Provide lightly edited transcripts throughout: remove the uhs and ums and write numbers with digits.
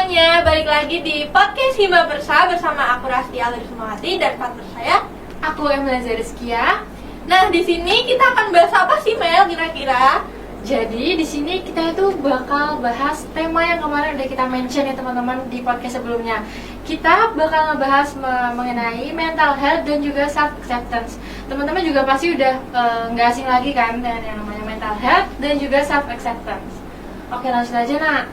semuanya, balik lagi di podcast Hima Bersa bersama aku Rasti Alir Sumawati dan partner saya, aku Emilia Rizkia. Nah, di sini kita akan bahas apa sih, Mel, kira-kira? Jadi di sini kita itu bakal bahas tema yang kemarin udah kita mention ya teman-teman di podcast sebelumnya. Kita bakal ngebahas mengenai mental health dan juga self acceptance. Teman-teman juga pasti udah nggak asing lagi kan dengan yang namanya mental health dan juga self acceptance. Oke, langsung aja nak.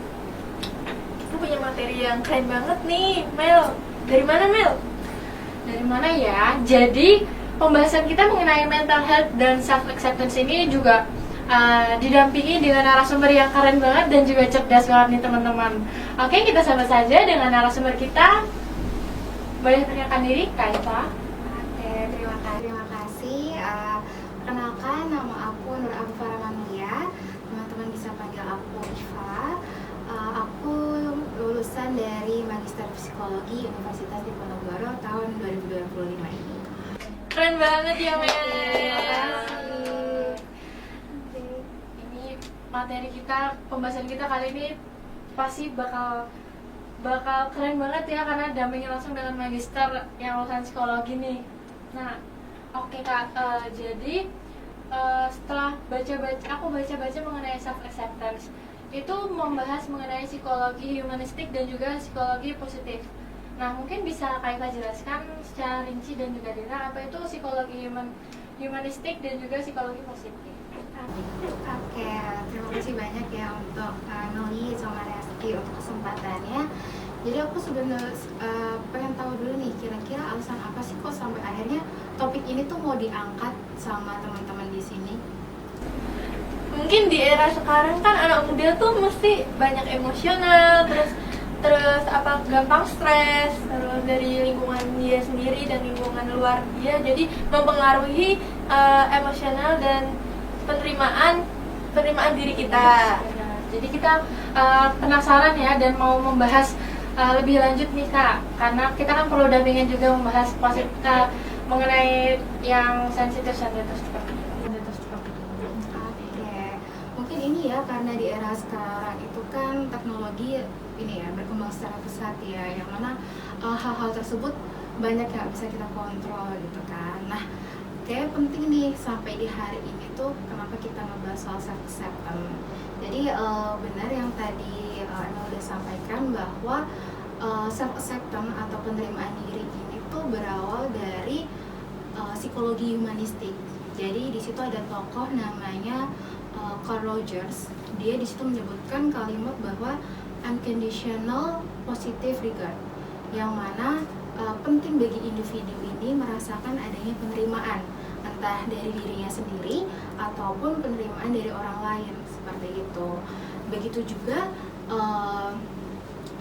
Kita punya materi yang keren banget nih, Mel. Dari mana, Mel? Dari mana ya? Jadi pembahasan kita mengenai mental health dan self acceptance ini juga didampingi dengan narasumber yang keren banget dan juga cerdas banget nih teman-teman. Oke, kita sambut saja dengan narasumber kita. Boleh perkenalkan diri, Kak Iva? Oke, terima kasih. Perkenalkan, nama aku Nur Abu Faramanulia. Teman-teman bisa panggil aku Iva. Aku lulusan dari Magister Psikologi Universitas Diponegoro tahun 2025 ini. Keren banget ya, Mel. Materi kita, pembahasan kita kali ini pasti bakal keren banget ya karena dampingin langsung dengan magister yang lulusan psikologi nih. Nah, oke Kak, jadi setelah aku baca mengenai self acceptance itu membahas mengenai psikologi humanistik dan juga psikologi positif. Nah, mungkin bisa Kak Iva jelaskan secara rinci dan juga detail apa itu psikologi humanistik dan juga psikologi positif. Oke, terima kasih banyak ya untuk Noli sama Resti untuk kesempatannya. Jadi aku sebenarnya pengen tahu dulu nih, kira-kira alasan apa sih kok sampai akhirnya topik ini tuh mau diangkat sama teman-teman di sini? Mungkin di era sekarang kan anak muda tuh mesti banyak emosional, terus gampang stres, terus dari lingkungan dia sendiri dan lingkungan luar dia, jadi mempengaruhi emosional dan penerimaan diri kita. Jadi kita penasaran ya dan mau membahas lebih lanjut nih Kak, karena kita kan perlu dampingan juga membahas mengenai yang sensitif seperti itu. Oke, mungkin ini ya karena di era sekarang itu kan teknologi ini ya berkembang secara pesat ya, yang mana hal-hal tersebut banyak yang bisa kita kontrol gitu kan. Nah, kayak penting nih sampai di hari ini tuh kenapa kita ngebahas soal self acceptance. Jadi benar yang tadi Emma udah sampaikan bahwa self acceptance atau penerimaan diri ini tuh berawal dari psikologi humanistik. Jadi di situ ada tokoh namanya Carl Rogers. Dia di situ menyebutkan kalimat bahwa unconditional positive regard, yang mana penting bagi individu ini merasakan adanya penerimaan entah dari dirinya sendiri ataupun penerimaan dari orang lain, seperti itu. Begitu juga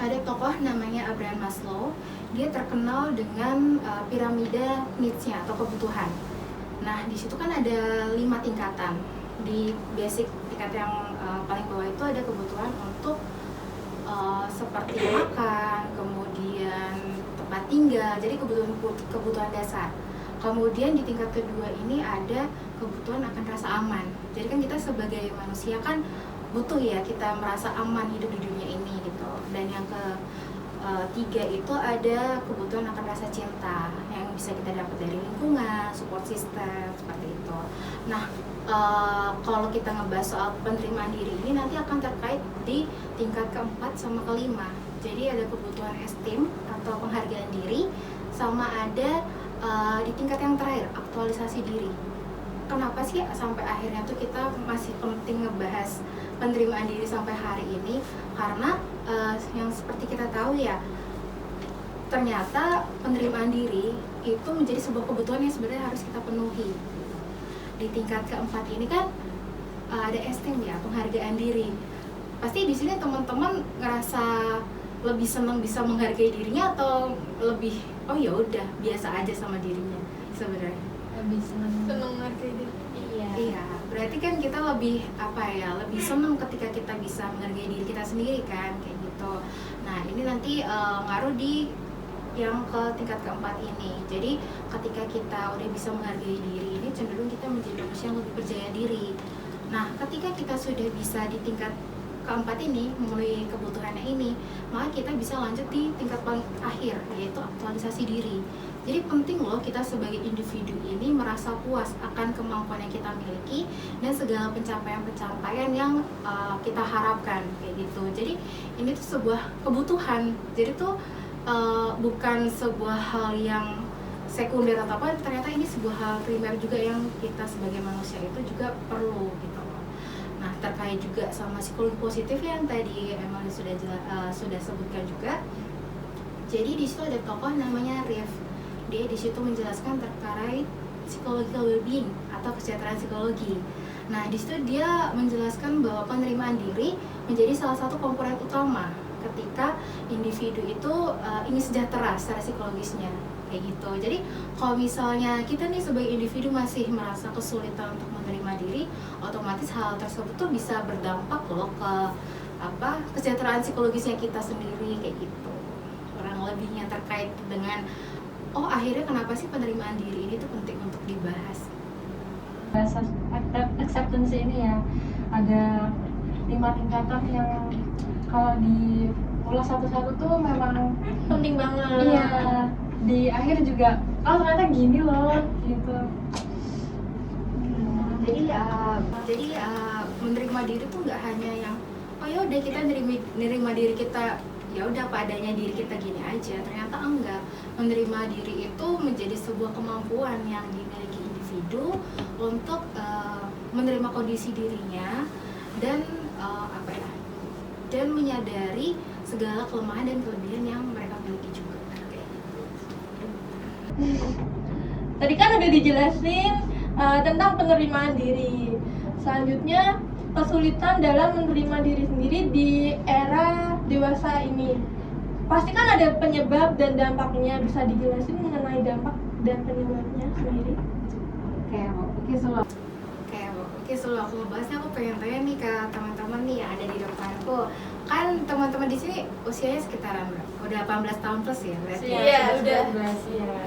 ada tokoh namanya Abraham Maslow. Dia terkenal dengan piramida needs-nya atau kebutuhan. Nah, di situ kan ada 5 tingkatan. Di basic tingkat yang paling bawah itu ada kebutuhan untuk seperti makan, kemudian tempat tinggal, jadi kebutuhan dasar. Kemudian di tingkat kedua ini ada kebutuhan akan rasa aman. Jadi kan kita sebagai manusia kan butuh ya kita merasa aman hidup di dunia ini gitu. Dan yang ketiga itu ada kebutuhan akan rasa cinta yang bisa kita dapat dari lingkungan, support system, seperti itu. Nah, kalau kita ngebahas soal penerimaan diri ini nanti akan terkait di tingkat keempat sama kelima. Jadi ada kebutuhan esteem atau penghargaan diri, sama ada di tingkat yang terakhir aktualisasi diri. Kenapa sih sampai akhirnya tuh kita masih penting ngebahas penerimaan diri sampai hari ini? Karena yang seperti kita tahu ya, ternyata penerimaan diri itu menjadi sebuah kebutuhan yang sebenarnya harus kita penuhi. Di tingkat keempat ini kan ada esteem ya, penghargaan diri. Pasti di sini teman-teman ngerasa lebih senang bisa menghargai dirinya atau lebih oh ya udah biasa aja sama dirinya sebenarnya? Lebih senang menghargai diri. Iya, berarti kan kita lebih lebih senang ketika kita bisa menghargai diri kita sendiri kan, kayak gitu. Nah, ini nanti ngaruh di yang ke tingkat keempat ini. Jadi ketika kita udah bisa menghargai diri ini, cenderung kita menjadi manusia yang lebih percaya diri. Nah, ketika kita sudah bisa di tingkat keempat ini, memenuhi kebutuhannya ini, maka kita bisa lanjut di tingkat paling akhir, yaitu aktualisasi diri. Jadi penting loh kita sebagai individu ini merasa puas akan kemampuan yang kita miliki dan segala pencapaian-pencapaian yang kita harapkan kayak gitu. Jadi ini tuh sebuah kebutuhan. Jadi tuh bukan sebuah hal yang sekunder atau apa, ternyata ini sebuah hal primer juga yang kita sebagai manusia itu juga perlu gitu loh. Nah, terkait juga sama psikologi positif yang tadi Emily sudah sebutkan juga. Jadi di situ ada tokoh namanya Rief. Dia di situ menjelaskan terkait psychological well-being atau kesejahteraan psikologi. Nah, di situ dia menjelaskan bahwa penerimaan diri menjadi salah satu komponen utama ketika individu itu ingin sejahtera secara psikologisnya kayak gitu. Jadi kalau misalnya kita nih sebagai individu masih merasa kesulitan untuk menerima diri, otomatis hal tersebut tuh bisa berdampak loh ke kesejahteraan psikologisnya kita sendiri kayak gitu. Kurang lebihnya terkait dengan akhirnya kenapa sih penerimaan diri ini tuh penting untuk dibahas. Acceptance ini ya ada 5 tingkatan yang kalau diulas satu-satu tuh memang Penting banget. iya, di akhir juga ternyata gini loh gitu. Jadi menerima diri tuh nggak hanya yang ya udah kita nerima diri kita, ya udah padanya diri kita gini aja. Ternyata enggak. Menerima diri itu menjadi sebuah kemampuan yang dimiliki individu untuk menerima kondisi dirinya dan dan menyadari segala kelemahan dan kelebihan yang mereka miliki juga. Tadi kan udah dijelasin tentang penerimaan diri. Selanjutnya, kesulitan dalam menerima diri sendiri di era dewasa ini. Pasti kan ada penyebab dan dampaknya. Bisa dijelasin mengenai dampak dan penyebabnya sendiri? Oke, sebelum aku bahasnya aku pengen tanya nih ke teman-teman nih yang ada di depanku. Kan teman-teman di sini usianya sekitaran berapa? Udah 18 tahun plus ya berarti? Iya, udah.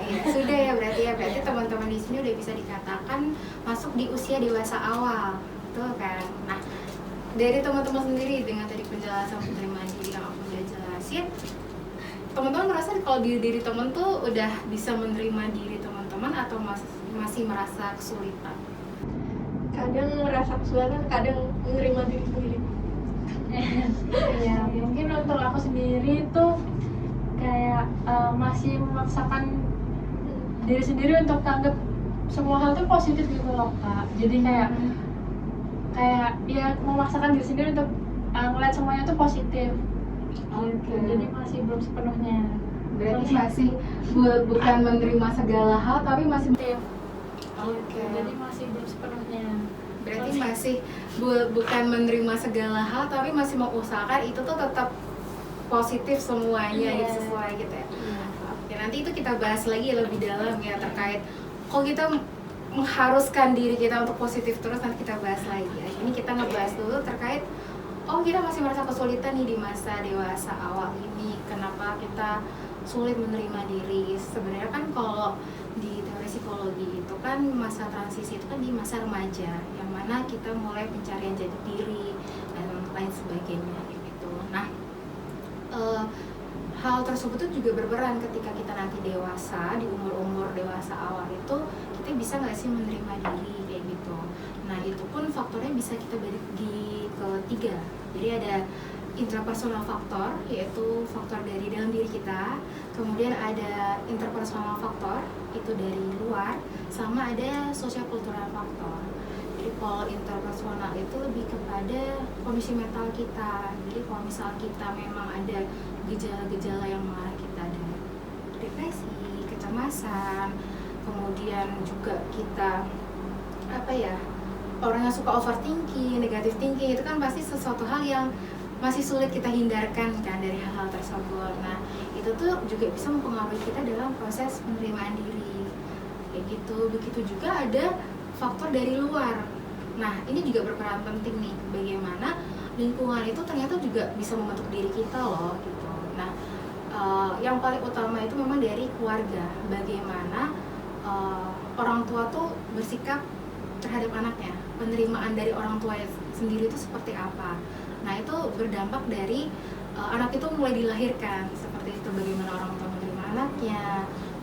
Iya, sudah ya berarti teman-teman di sini udah bisa dikatakan masuk di usia dewasa awal, betul kan? Nah, dari teman-teman sendiri dengan tadi penjelasan penerimaan diri yang aku udah jelasin, teman-teman merasa kalau diri teman tuh udah bisa menerima diri teman-teman atau masih merasa kesulitan? Kadang ngerasa kesulitan, kadang menerima diri sendiri. Ya mungkin untuk aku sendiri tuh kayak masih memaksakan diri sendiri untuk tanggap semua hal tuh positif gitu loh Kak. Jadi kayak ya memaksakan diri sendiri untuk ngeliat semuanya tuh positif. Gitu. Jadi masih belum sepenuhnya. Berarti masih bukan menerima segala hal tapi masih Jadi masih belum sepenuhnya. Berarti masih bukan menerima segala hal tapi masih mengusahakan itu tuh tetap positif semuanya gitu, sesuai gitu ya. Oke, nanti itu kita bahas lagi lebih dalam ya terkait kalau kita mengharuskan diri kita untuk positif terus, nanti kita bahas lagi ya. Ini kita ngebahas dulu terkait kita masih merasa kesulitan nih di masa dewasa awal ini. Kenapa kita sulit menerima diri? Sebenarnya kan kalau di teori psikologi itu kan masa transisi itu kan di masa remaja, yang mana kita mulai pencarian jati diri dan lain sebagainya gitu. Nah, hal tersebut tuh juga berperan ketika kita nanti dewasa, di umur dewasa awal itu kita bisa nggak sih menerima diri kayak gitu. Nah, itu pun faktornya bisa kita bagi ke 3. Jadi ada intrapersonal faktor, yaitu faktor dari dalam diri kita, kemudian ada interpersonal faktor, itu dari luar, sama ada sosial kultural faktor. Jadi kalau interpersonal itu lebih kepada kondisi mental kita. Jadi kalau misal kita memang ada gejala-gejala yang mengarah kita ada depresi, kecemasan, kemudian juga kita orang yang suka overthinking, negative thinking, itu kan pasti sesuatu hal yang masih sulit kita hindarkan kan dari hal-hal tersebut. Nah, itu tuh juga bisa mempengaruhi kita dalam proses penerimaan diri kayak gitu. Begitu juga ada faktor dari luar. Nah, ini juga berperan penting nih, bagaimana lingkungan itu ternyata juga bisa membentuk diri kita loh gitu. Nah, yang paling utama itu memang dari keluarga, bagaimana orang tua tuh bersikap terhadap anaknya, penerimaan dari orang tua sendiri itu seperti apa. Nah itu berdampak dari anak itu mulai dilahirkan seperti itu, bagaimana orang tua menerima anaknya,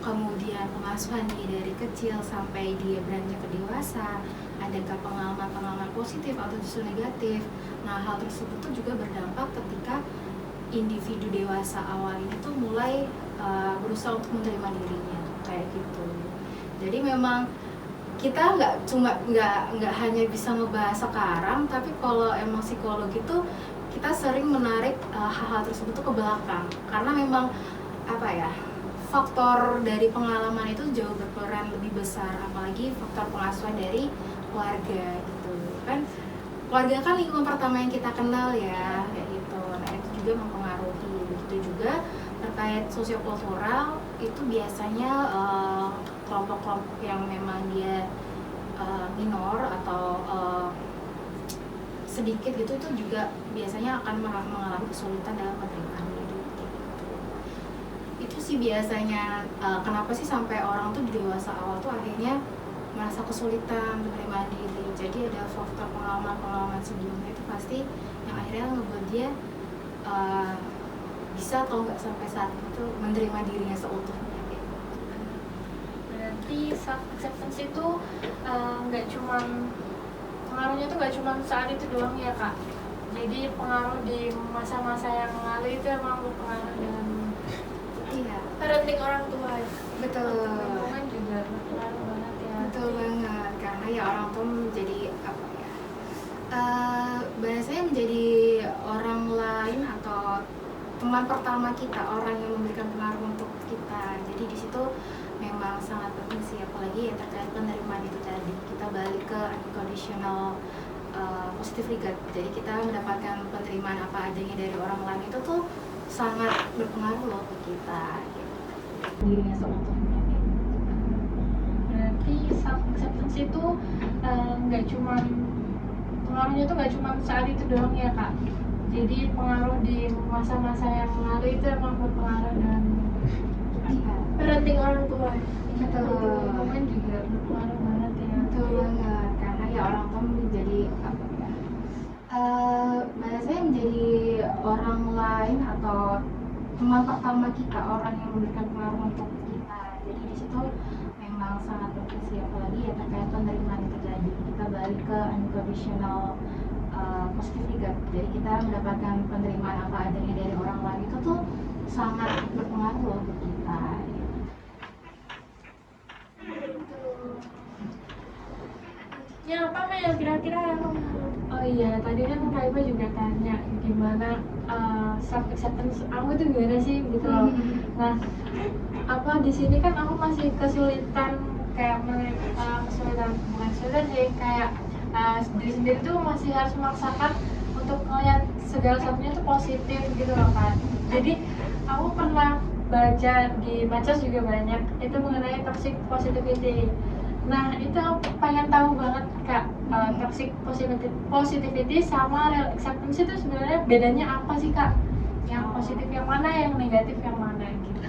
kemudian pengasuhan dia dari kecil sampai dia beranjak ke dewasa, adakah pengalaman-pengalaman positif atau justru negatif. Nah hal tersebut tuh juga berdampak ketika individu dewasa awal ini tuh mulai berusaha untuk menerima dirinya kayak gitu. Jadi memang kita nggak hanya bisa ngebahas sekarang, tapi kalau emang psikologi tuh kita sering menarik hal-hal tersebut tuh ke belakang, karena memang apa ya, faktor dari pengalaman itu jauh berperan lebih besar, apalagi faktor pengasuhan dari keluarga gitu kan. Keluarga kan lingkungan pertama yang kita kenal ya, kayak gitu. Nah itu juga mempengaruhi. Begitu juga terkait sosiokultural, itu biasanya kelompok-kelompok yang memang dia minor atau sedikit gitu, itu juga biasanya akan mengalami kesulitan dalam penerimaan diri gitu. Itu sih biasanya kenapa sih sampai orang tuh di dewasa awal tuh akhirnya merasa kesulitan menerima diri. Jadi ada faktor pengalaman-pengalaman sebelumnya itu pasti yang akhirnya ngebuat dia bisa atau nggak sampai saat itu menerima dirinya seutuhnya. Berarti self acceptance itu nggak cuman pengaruhnya tuh nggak cuma saat itu doang ya kak. Jadi pengaruh di masa-masa yang lalu itu emang berpengaruh dengan Iya, Parenting orang tua. betul. lingkungan juga berpengaruh banget ya. Betul banget, karena ya orang tua menjadi apa ya, bahasanya menjadi orang lain atau teman pertama kita, orang yang memberikan pengaruh untuk kita. Jadi di situ memang sangat penting sih, apalagi ya terkait penerimaan itu tadi. Kita balik ke unconditional positive regard. Jadi kita mendapatkan penerimaan apa adanya dari orang lain itu tuh sangat berpengaruh loh ke kita. Gitu. Dirinya seutuhnya. Berarti self acceptance itu nggak cuman pengaruhnya tuh nggak cuma saat itu doang ya kak. Jadi pengaruh di masa-masa yang lalu itu emang berpengaruh dengan Iya. Parenting orang tua. Betul. lingkungan juga berpengaruh banget ya. Betul banget, karena ya orang tua menjadi apa ya, bahasanya menjadi orang lain atau teman pertama kita, orang yang memberikan pengaruh untuk kita. Jadi di situ memang sangat penting sih, apalagi ya terkait penerimaan itu tadi. Kita balik ke unconditional positive regard. Jadi kita mendapatkan penerimaan apa adanya dari orang lain itu tuh sangat berpengaruh loh ke kita. Ya apa Mel kira-kira yang Oh iya, tadi kan Kak Iba juga tanya gimana self acceptance aku tuh gimana sih gitu loh. Nah, apa di sini kan aku masih kesulitan kayak kesulitan bukan kesulitan sih, kayak diri sendiri tuh masih harus memaksakan untuk ngeliat segala sesuatunya tuh positif gitu loh kan. Jadi aku pernah baca di Macas juga banyak itu mengenai toxic positivity. Nah itu aku pengen tahu banget kak, toxic positivity sama real acceptance itu sebenarnya bedanya apa sih kak? Yang positif yang mana, yang negatif yang mana gitu?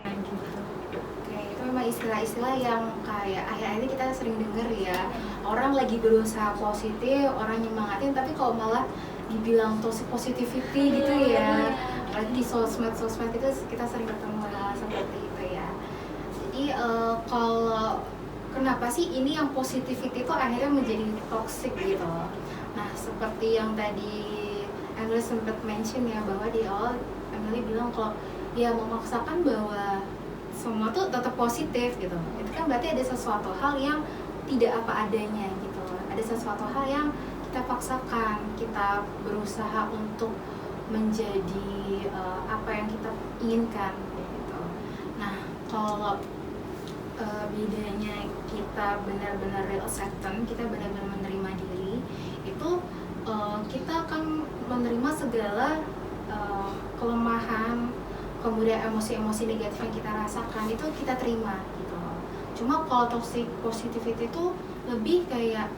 Kayak gitu. Oke, itu memang istilah-istilah yang kayak akhir-akhir ini kita sering dengar ya. Orang lagi berusaha positif, orang nyemangatin, tapi kalau malah dibilang toxic positivity gitu ya. Apalagi di sosmed itu kita sering ketemu hal seperti itu ya. Jadi kalau kenapa sih ini yang positivity itu akhirnya menjadi toxic gitu. Nah, seperti yang tadi Emily sempat mention ya, bahwa di awal Emily bilang kalau ya memaksakan bahwa semua tuh tetap positif gitu. Itu kan berarti ada sesuatu hal yang tidak apa adanya gitu. Ada sesuatu hal yang kita paksakan, kita berusaha untuk menjadi apa yang kita inginkan gitu. Nah, kalau bedanya kita benar-benar real acceptance, kita benar-benar menerima diri, itu kita akan menerima segala kelemahan, kemudian emosi-emosi negatif yang kita rasakan itu kita terima gitu. Cuma kalau toxic positivity itu lebih kayak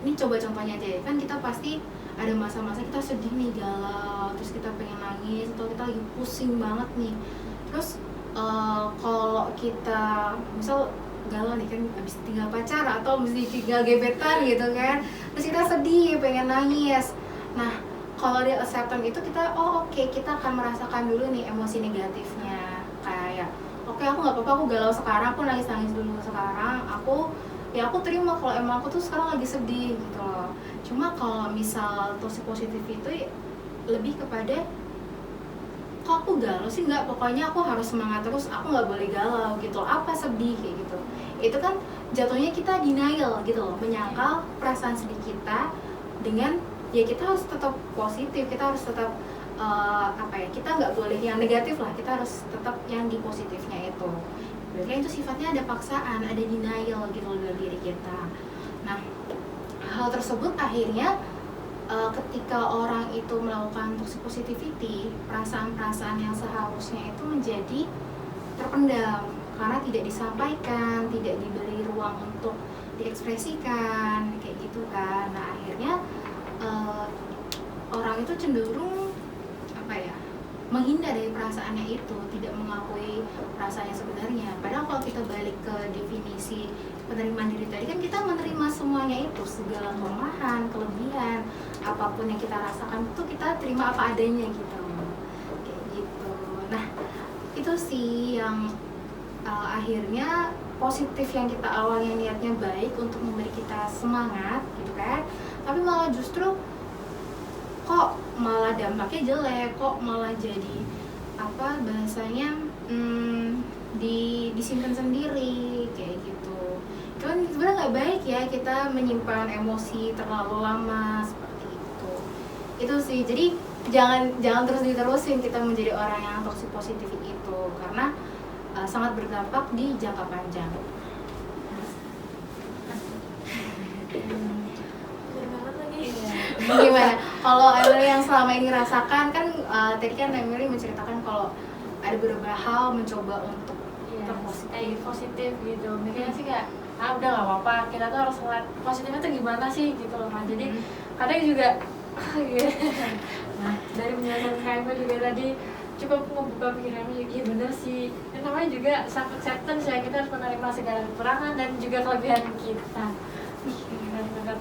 ini coba contohnya aja ya, kan kita pasti ada masa-masa kita sedih nih, galau, terus kita pengen nangis, atau kita lagi pusing banget nih. Terus kalau kita misal galau nih kan, habis tinggal pacar atau mesti tinggal gebetan gitu kan, terus kita sedih pengen nangis, Nah, kalau di acceptance itu kita kita akan merasakan dulu nih emosi negatifnya, kayak aku nggak apa-apa, aku galau sekarang, aku nangis dulu sekarang, aku terima kalau emang aku tuh sekarang lagi sedih gitu loh. Cuma kalau misal toxic positif itu lebih kepada, kok aku galau sih, nggak, pokoknya aku harus semangat terus, aku nggak boleh galau gitu loh. Apa sedih kayak gitu, itu kan jatuhnya kita denial gitu loh, menyangkal perasaan sedih kita dengan ya kita harus tetap positif, kita harus tetap kita nggak boleh yang negatif lah, kita harus tetap yang di positifnya itu. Berarti itu sifatnya ada paksaan, ada denial gitu loh dalam diri kita. Nah, hal tersebut akhirnya ketika orang itu melakukan toxic positivity, perasaan-perasaan yang seharusnya itu menjadi terpendam karena tidak disampaikan, tidak diberi ruang untuk diekspresikan kayak gitu kan. Nah, akhirnya orang itu cenderung menghindar dari perasaannya itu, tidak mengakui perasaannya sebenarnya. Padahal kalau kita balik ke definisi penerimaan diri tadi, kan kita menerima semuanya itu, segala kelemahan, kelebihan, apapun yang kita rasakan itu kita terima apa adanya gitu, kayak gitu. Nah, itu sih yang akhirnya positif, yang kita awalnya niatnya baik untuk memberi kita semangat gitu kan, tapi malah justru kok malah dampaknya jelek, kok malah jadi disimpan sendiri kayak gitu. Kan sebenarnya nggak baik ya kita menyimpan emosi terlalu lama seperti itu. Itu sih, jadi jangan terus diterusin kita menjadi orang yang toxic positif itu, karena sangat berdampak di jangka panjang. Gimana? Kalau Emily yang selama ini rasakan kan tadi kan Emily menceritakan kalau ada beberapa hal mencoba untuk positif gitu. Mikirnya sih kayak udah nggak apa-apa, kita tuh harus ngeliat positifnya tuh gimana sih gitu loh kan. Jadi kadang juga nah, dari penjelasan Kak juga tadi cukup membuka pikirannya, iya bener sih, yang namanya juga self acceptance ya, kita harus menerima segala kekurangan dan juga kelebihan kita. Benar-benar.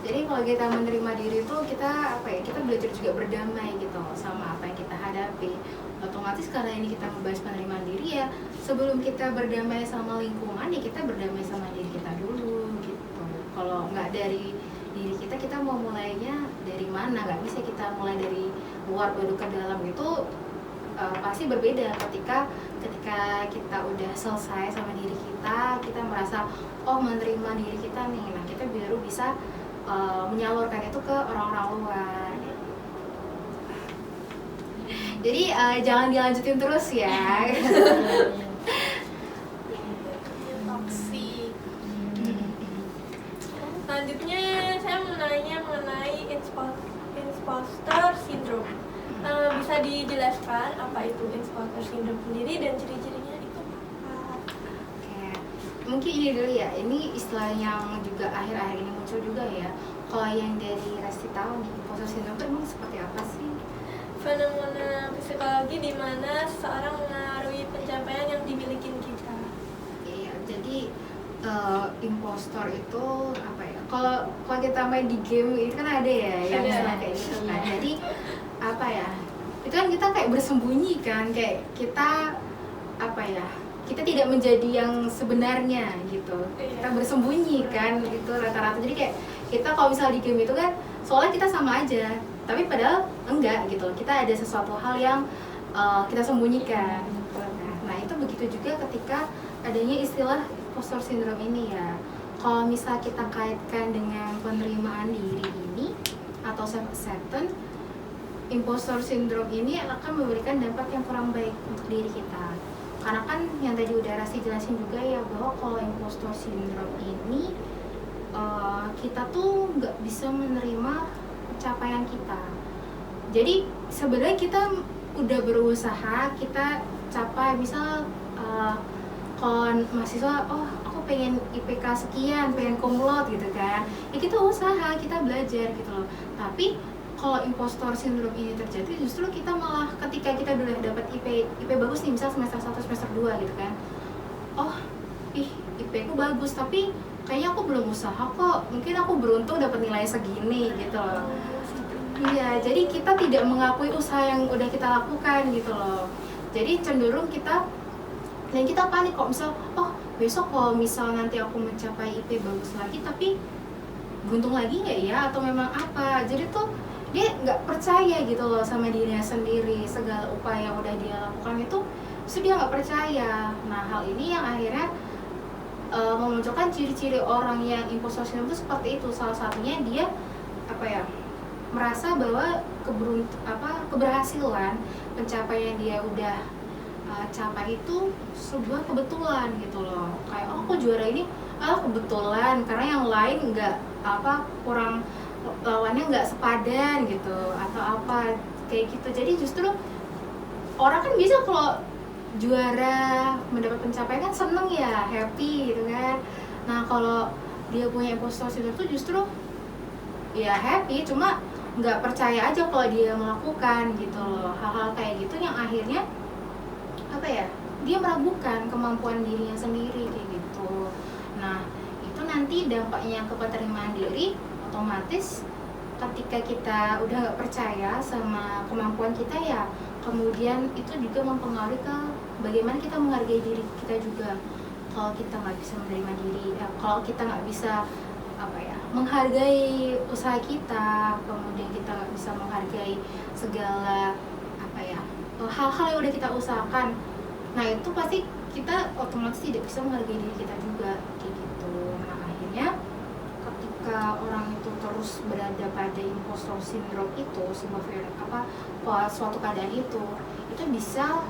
Jadi kalau kita menerima diri itu kita kita belajar juga berdamai gitu sama apa yang kita hadapi. Otomatis karena ini kita membahas penerimaan diri ya, sebelum kita berdamai sama lingkungan ya kita berdamai sama diri kita dulu gitu. Kalau nggak dari diri kita mau mulainya dari mana? Nggak bisa kita mulai dari luar baru ke dalam gitu. Pasti berbeda ketika kita udah selesai sama diri kita merasa menerima diri kita nih, nah kita baru bisa menyalurkan itu ke orang-orang luar. Jadi jangan dilanjutin terus ya. Toxic. Selanjutnya saya mau nanya mengenai imposter syndrome. Bisa dijelaskan apa itu imposter syndrome sendiri dan ciri-cirinya itu apa? Oke, mungkin ini dulu ya. Ini istilah yang juga akhir-akhir ini muncul juga ya. Kalau yang dari Resti tahu nih, imposter syndrome itu emang seperti apa sih? Fenomena psikologi di mana seseorang mengaruhi pencapaian yang dimiliki kita. Iya, jadi impostor itu apa ya? Kalau kita main di game itu kan ada ya yang misalnya kayak gitu kan. Jadi apa ya? Itu kan kita kayak bersembunyi kan, kayak kita kita tidak menjadi yang sebenarnya gitu. Kita bersembunyi kan gitu rata-rata. Jadi kayak kita kalau misalnya di game itu kan soalnya kita sama aja, tapi padahal enggak gitu. Kita ada sesuatu hal yang kita sembunyikan. Nah, itu begitu juga ketika adanya istilah imposter syndrome ini ya. Kalau misal kita kaitkan dengan penerimaan diri ini atau self acceptance, imposter syndrome ini akan memberikan dampak yang kurang baik untuk diri kita. Karena kan yang tadi udah Rasti jelasin juga ya, bahwa kalau imposter syndrome ini kita tuh nggak bisa menerima pencapaian kita. Jadi sebenarnya kita udah berusaha, kita capai, misal kalau mahasiswa, aku pengen IPK sekian, pengen cum laude gitu kan, ya kita usaha, kita belajar gitu loh. Tapi kalau impostor syndrome ini terjadi, justru kita malah ketika kita udah dapat IP bagus nih, misal semester 1, semester 2 gitu kan, IP ku bagus, tapi kayaknya aku belum usaha kok, mungkin aku beruntung dapat nilai segini gitu loh. Iya, jadi kita tidak mengakui usaha yang udah kita lakukan gitu loh. Jadi cenderung kita panik kok misal, oh besok kalau misal nanti aku mencapai IP bagus lagi tapi buntung lagi nggak ya atau memang apa. Jadi tuh dia nggak percaya gitu loh sama dirinya sendiri, segala upaya yang udah dia lakukan itu dia nggak percaya. Nah hal ini yang akhirnya memunculkan ciri-ciri orang yang imposter syndrome itu seperti itu. Salah satunya dia merasa bahwa keberhasilan pencapaian dia udah capai itu sebuah kebetulan gitu loh. Kayak oh aku juara ini kebetulan karena yang lain kurang lawannya nggak sepadan gitu atau apa kayak gitu. Jadi justru orang kan bisa kalau juara mendapat pencapaian kan seneng ya, happy gitu kan. Nah kalau dia punya imposter syndrome itu justru ya happy, cuma nggak percaya aja kalau dia melakukan gitu loh. Hal-hal kayak gitu yang akhirnya dia meragukan kemampuan dirinya sendiri kayak gitu. Nah itu nanti dampaknya ke penerimaan diri, otomatis ketika kita udah nggak percaya sama kemampuan kita ya kemudian itu juga mempengaruhi ke bagaimana kita menghargai diri kita juga. Kalau kita nggak bisa menerima diri, kalau kita nggak bisa menghargai usaha kita, kemudian kita nggak bisa menghargai segala hal-hal yang udah kita usahakan, nah itu pasti kita otomatis tidak bisa menghargai diri kita juga kayak gitu. Nah akhirnya ketika orang itu terus berada pada imposter syndrome itu suatu keadaan itu bisa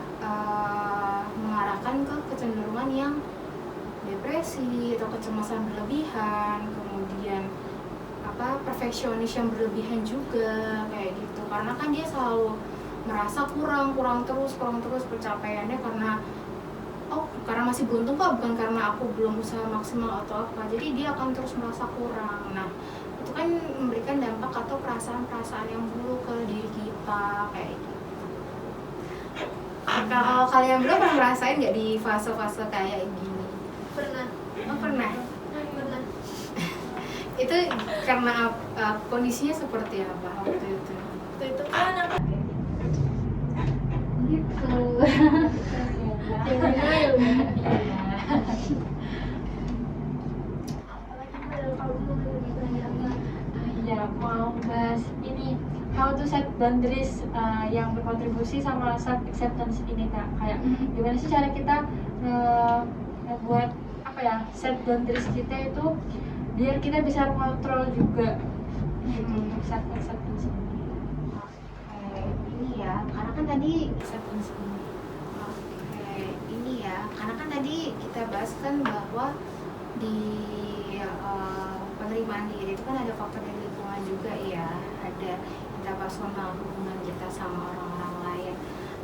mengarahkan ke kecenderungan yang depresi atau kecemasan berlebihan, kemudian perfeksionis yang berlebihan juga kayak gitu. Karena kan dia selalu merasa kurang terus pencapaiannya karena masih buntung kok, bukan karena aku belum usaha maksimal atau apa. Jadi dia akan terus merasa kurang. Nah itu kan memberikan dampak atau perasaan yang buruk ke diri kita kayak gitu. Kalau kalian berdua pernah ngerasain nggak di fase-fase kayak gini? Pernah. Oh pernah. Pernah. Itu karena kondisinya seperti apa waktu itu? Waktu itu kan aku Gitu. Ya mau bahas ini how to set boundaries yang berkontribusi sama self acceptance ini Kak. Kayak gimana sih cara kita buat set boundaries kita itu biar kita bisa mengontrol juga gitu untuk self acceptance ini. Ini ya, karena kan tadi kita bahas kan bahwa di penerimaan diri itu kan ada faktor dari lingkungan juga ya, ada interpersonal, hubungan kita sama orang-orang lain.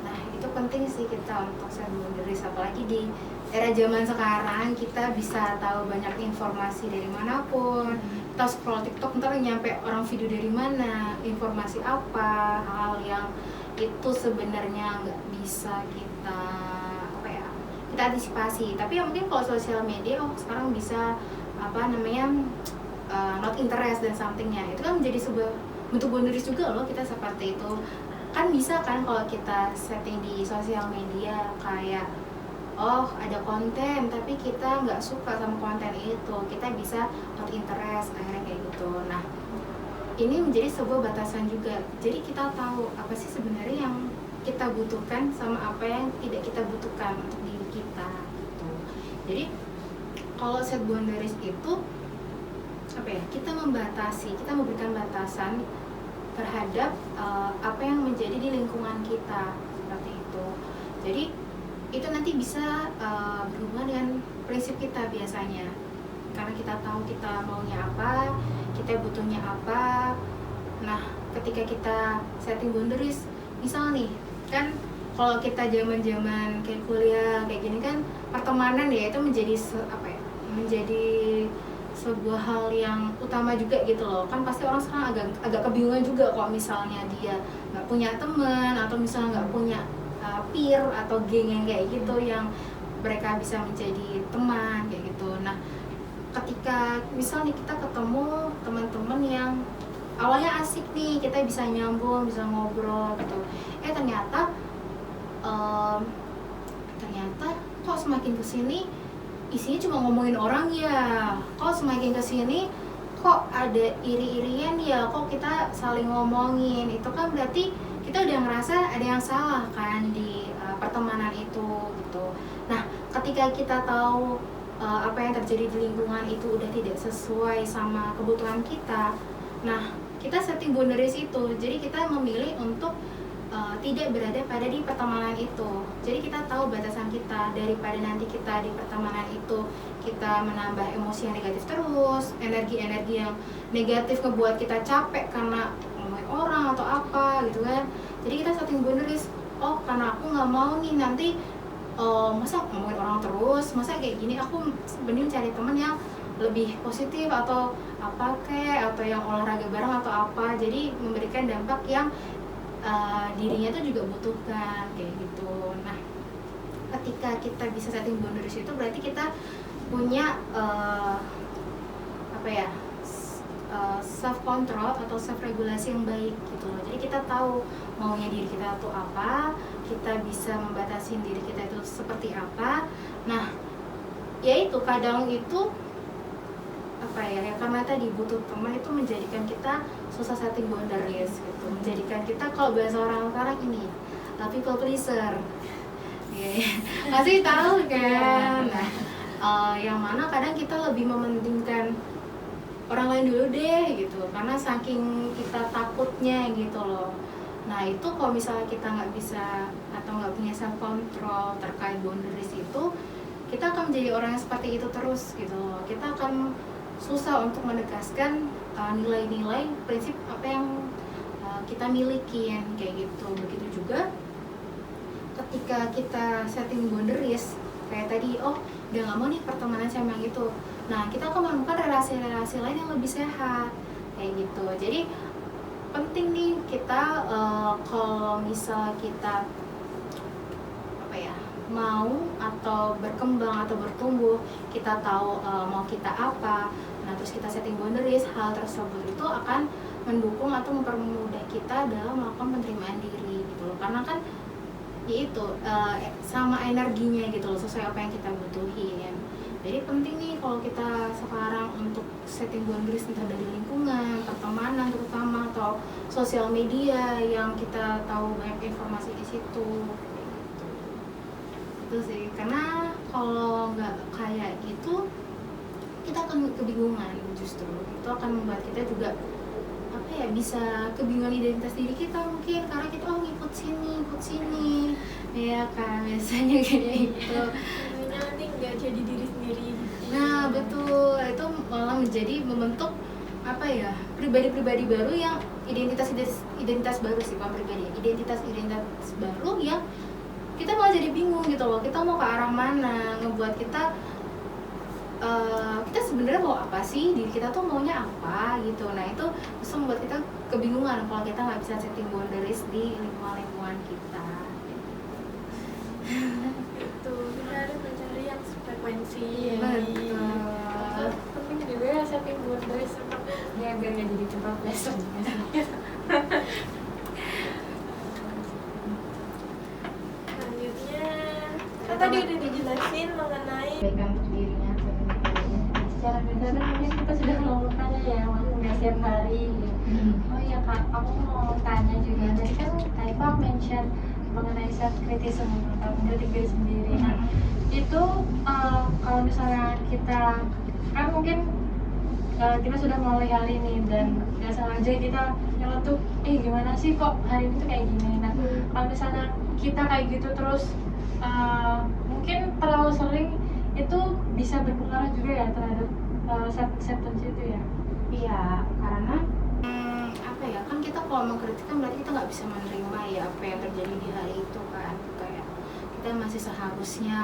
Nah itu penting sih kita untuk set boundaries, apalagi di era zaman sekarang kita bisa tahu banyak informasi dari manapun. Kita scroll TikTok ntar nyampe orang video dari mana, informasi apa, hal yang itu sebenarnya nggak bisa kita antisipasi. Tapi yang mungkin kalau sosial media sekarang bisa not interest dan somethingnya, itu kan menjadi sebuah bentuk boundaries juga loh. Kita seperti itu kan bisa kan kalau kita setting di sosial media kayak ada konten tapi kita nggak suka sama konten itu, kita bisa not interest akhirnya kayak gitu. Nah ini menjadi sebuah batasan juga, jadi kita tahu apa sih sebenarnya yang kita butuhkan sama apa yang tidak kita butuhkan untuk diri kita gitu. Jadi kalau set boundaries itu kita membatasi, kita memberikan batasan terhadap apa yang menjadi di lingkungan kita seperti itu. Jadi itu nanti bisa berhubungan dengan prinsip kita biasanya, karena kita tahu kita maunya apa, kita butuhnya apa. Nah ketika kita setting boundaries, misal nih kan kalau kita zaman kayak kuliah kayak gini kan, pertemanan ya itu menjadi menjadi sebuah hal yang utama juga gitu loh. Kan pasti orang sekarang agak kebingungan juga kalau misalnya dia nggak punya teman atau misalnya nggak punya peer atau geng yang kayak gitu yang mereka bisa menjadi teman kayak gitu. Nah ketika misalnya kita ketemu teman-teman yang awalnya asik nih, kita bisa nyambung, bisa ngobrol gitu. Ternyata ternyata kok semakin kesini isinya cuma ngomongin orang ya, kok semakin kesini kok ada iri-irian ya, kok kita saling ngomongin. Itu kan berarti kita udah ngerasa ada yang salah kan di pertemanan itu gitu. Nah, ketika kita tahu apa yang terjadi di lingkungan itu udah tidak sesuai sama kebutuhan kita, nah kita setting boundaries itu. Jadi kita memilih untuk tidak berada pada di pertemanan itu. Jadi kita tahu batasan kita, daripada nanti kita di pertemanan itu kita menambah emosi yang negatif terus, energi-energi yang negatif ngebuat kita capek karena ngomongin orang atau apa gitu kan. Jadi kita setting boundaries. Oh, karena aku nggak mau nih nanti masa ngomongin orang terus, masa kayak gini, aku mending cari teman yang lebih positif atau apa kayak, atau yang olahraga bareng atau apa. Jadi memberikan dampak yang dirinya tuh juga butuhkan kayak gitu. Nah, ketika kita bisa setting boundaries itu berarti kita punya self control atau self regulasi yang baik gitu loh. Jadi kita tahu maunya diri kita tuh apa, kita bisa membatasi diri kita itu seperti apa. Nah, ya itu kadang itu karena tadi butuh teman itu menjadikan kita susah setting boundaries gitu, menjadikan kita, kalau bahasa orang sekarang ini people pleaser, pasti tahu kan. Nah, yang mana kadang kita lebih mementingkan orang lain dulu deh gitu, karena saking kita takutnya gitu loh. Nah, itu kalau misalnya kita nggak bisa atau nggak punya self control terkait boundaries itu, kita akan menjadi orang yang seperti itu terus gitu loh. Kita akan susah untuk menegaskan nilai-nilai prinsip apa yang kita milikin kayak gitu. Begitu juga ketika kita setting boundaries kayak tadi, oh udah nggak mau nih pertemanan sama yang itu, nah kita akan menemukan relasi-relasi lain yang lebih sehat kayak gitu. Jadi penting nih kita kalau misal kita mau atau berkembang atau bertumbuh, kita tahu mau kita apa. Nah, terus kita setting boundaries, hal tersebut itu akan mendukung atau mempermudah kita dalam melakukan penerimaan diri gitu loh. Karena kan ya itu sama energinya gitu loh, sesuai apa yang kita butuhin. Jadi penting nih kalau kita sekarang untuk setting boundaries, entah dari lingkungan, pertemanan terutama, atau sosial media yang kita tahu banyak informasi di situ. Itu sih, karena kalau nggak kayak gitu kita akan kebingungan. Justru itu akan membuat kita juga bisa kebingungan identitas diri kita mungkin, karena kita ngikut sini ya kan, biasanya kayak gitu. Nanti nggak jadi diri sendiri. Nah betul, itu malah menjadi membentuk pribadi-pribadi baru yang identitas baru sih, bukan pribadi, identitas baru yang kita malah jadi bingung gitu loh, kita mau ke arah mana, ngebuat kita sebenarnya mau apa sih, diri kita tuh maunya apa gitu. Nah itu bisa membuat kita kebingungan kalau kita nggak bisa setting boundaries di lingkungan kita. Itu kita harus mencari yang frekuensi. Betul. Penting juga ya setting boundaries ya, biar nggak jadi tempat pleasure juga sih. Selanjutnya kan tadi udah dijelasin mengenai Kebaikan untuk dirinya. Secara dasar mungkin kita sudah melakukannya ya, walaupun nggak setiap hari. Oh iya Kak, aku mau tanya juga, tadi kan Pak mention mengenai self criticism atau mengkritik diri sendiri. Nah, itu kalau misalnya kita kan mungkin kita sudah melalui hal ini dan nggak sengaja kita nyeletuk, gimana sih kok hari ini tuh kayak gini. Nah, kalau misalnya kita kayak gitu terus mungkin terlalu sering, itu bisa berpengaruh juga ya terhadap self-acceptance itu ya? Iya, karena kan kita kalau mengkritik kan berarti kita nggak bisa menerima ya apa yang terjadi di hari itu kan, kayak kita masih seharusnya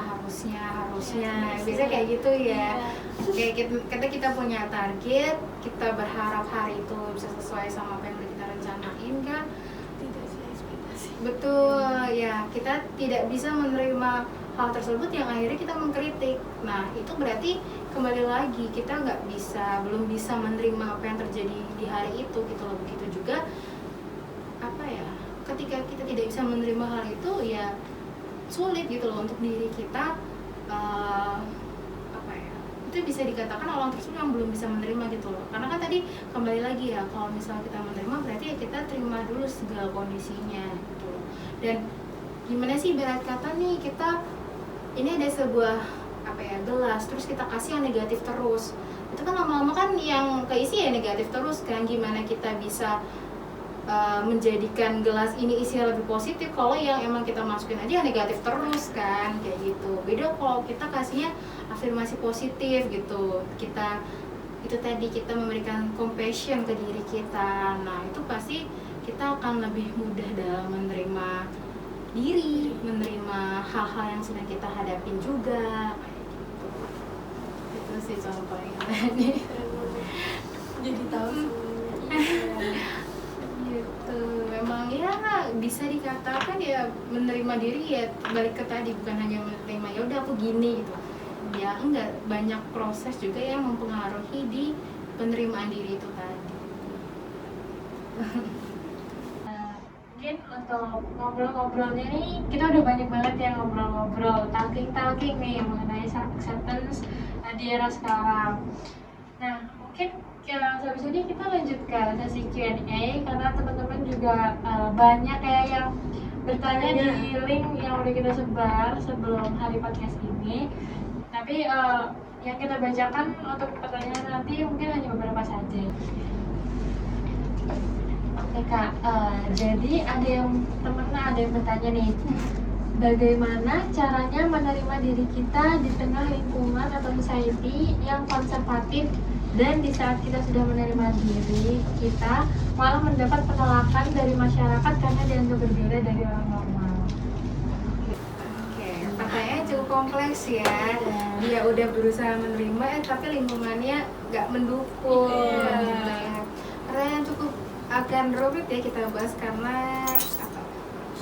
biasanya kayak gitu ya. Kayak kita punya target, kita berharap hari itu bisa sesuai sama apa yang udah kita rencanain kan, tidak sesuai ekspektasi. betul ya, kita tidak bisa menerima hal tersebut yang akhirnya kita mengkritik. Nah itu berarti kembali lagi kita belum bisa menerima apa yang terjadi di hari itu gitu loh. Begitu juga apa ya, ketika kita tidak bisa menerima hal itu ya sulit gitu loh untuk diri kita apa ya, itu bisa dikatakan orang tersebut yang belum bisa menerima gitu loh. Karena kan tadi kembali lagi ya, kalau misalnya kita menerima berarti ya kita terima dulu segala kondisinya gitu loh. Dan gimana sih ibarat kata nih, kita ini ada sebuah apa ya, gelas, terus kita kasih yang negatif terus, itu kan lama-lama kan yang keisi ya negatif terus kan. Gimana kita bisa menjadikan gelas ini isinya lebih positif kalau yang emang kita masukin aja yang negatif terus kan, kayak gitu. Beda kalau kita kasihnya afirmasi positif gitu, kita itu tadi kita memberikan compassion ke diri kita. Nah itu pasti kita akan lebih mudah dalam menerima diri, menerima hal-hal yang sedang kita hadapin juga, kayak gitu. Itu sih contohnya tadi. Jadi tahu Gitu. Memang ya bisa dikatakan ya menerima diri ya balik ke tadi, bukan hanya menerima ya udah aku gini gitu. Ya enggak, banyak proses juga yang mempengaruhi di penerimaan diri itu tadi. Mungkin untuk ngobrol-ngobrolnya nih, kita udah banyak banget ya ngobrol-ngobrol, talking nih mengenai self-acceptance di era sekarang. Nah, mungkin habis ini kita lanjut ke sesi Q&A, karena teman-teman juga banyak ya yang bertanya di link yang udah kita sebar sebelum hari podcast ini. Tapi yang kita bacakan untuk pertanyaan nanti mungkin hanya beberapa saja. Oke Kak, jadi ada yang bertanya nih, bagaimana caranya menerima diri kita di tengah lingkungan atau society yang konservatif, dan di saat kita sudah menerima diri kita malah mendapat penolakan dari masyarakat karena dianggap berbeda dari orang normal. Oke, pertanyaannya cukup kompleks ya. Dia udah berusaha menerima tapi lingkungannya nggak mendukung. Gitu ya. Pertanyaan cukup akan rumit ya kita bahas, karena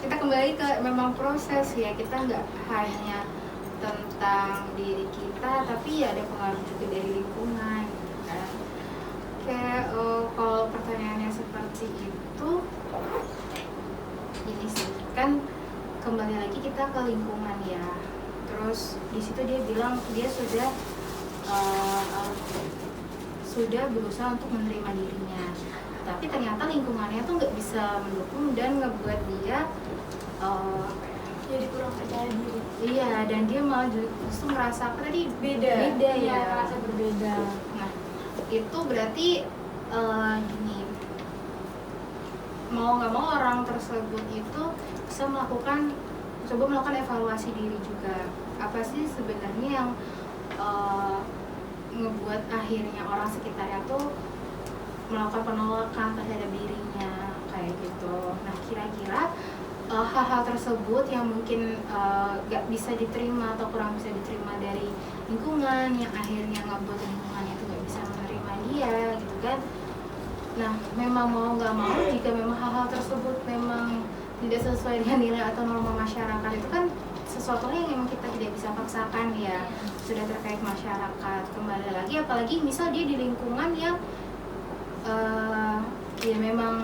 kita kembali ke memang proses ya, kita nggak hanya tentang diri kita tapi ya ada pengaruh juga dari lingkungan gitu kan. Kayak kalau pertanyaannya seperti itu, ini sih kan kembali lagi kita ke lingkungan ya. Terus di situ dia bilang dia sudah berusaha untuk menerima dirinya, tapi ternyata lingkungannya tuh nggak bisa mendukung dan ngebuat dia jadi kurang percaya diri. iya, dan dia malah justru merasa tadi Beda ya, Merasa berbeda. Nah itu berarti gini, mau nggak mau orang tersebut itu bisa coba melakukan evaluasi diri juga. Apa sih sebenarnya yang ngebuat akhirnya orang sekitarnya tuh melakukan penolakan terhadap dirinya kayak gitu. Nah kira-kira hal-hal tersebut yang mungkin gak bisa diterima atau kurang bisa diterima dari lingkungan, yang akhirnya ngebuat lingkungannya itu gak bisa menerima dia gitu kan. Nah memang mau gak mau, jika memang hal-hal tersebut memang tidak sesuai dengan nilai atau norma masyarakat, itu kan sesuatu yang memang kita tidak bisa paksakan ya, sudah terkait masyarakat. Kembali lagi, apalagi misal dia di lingkungan yang ya memang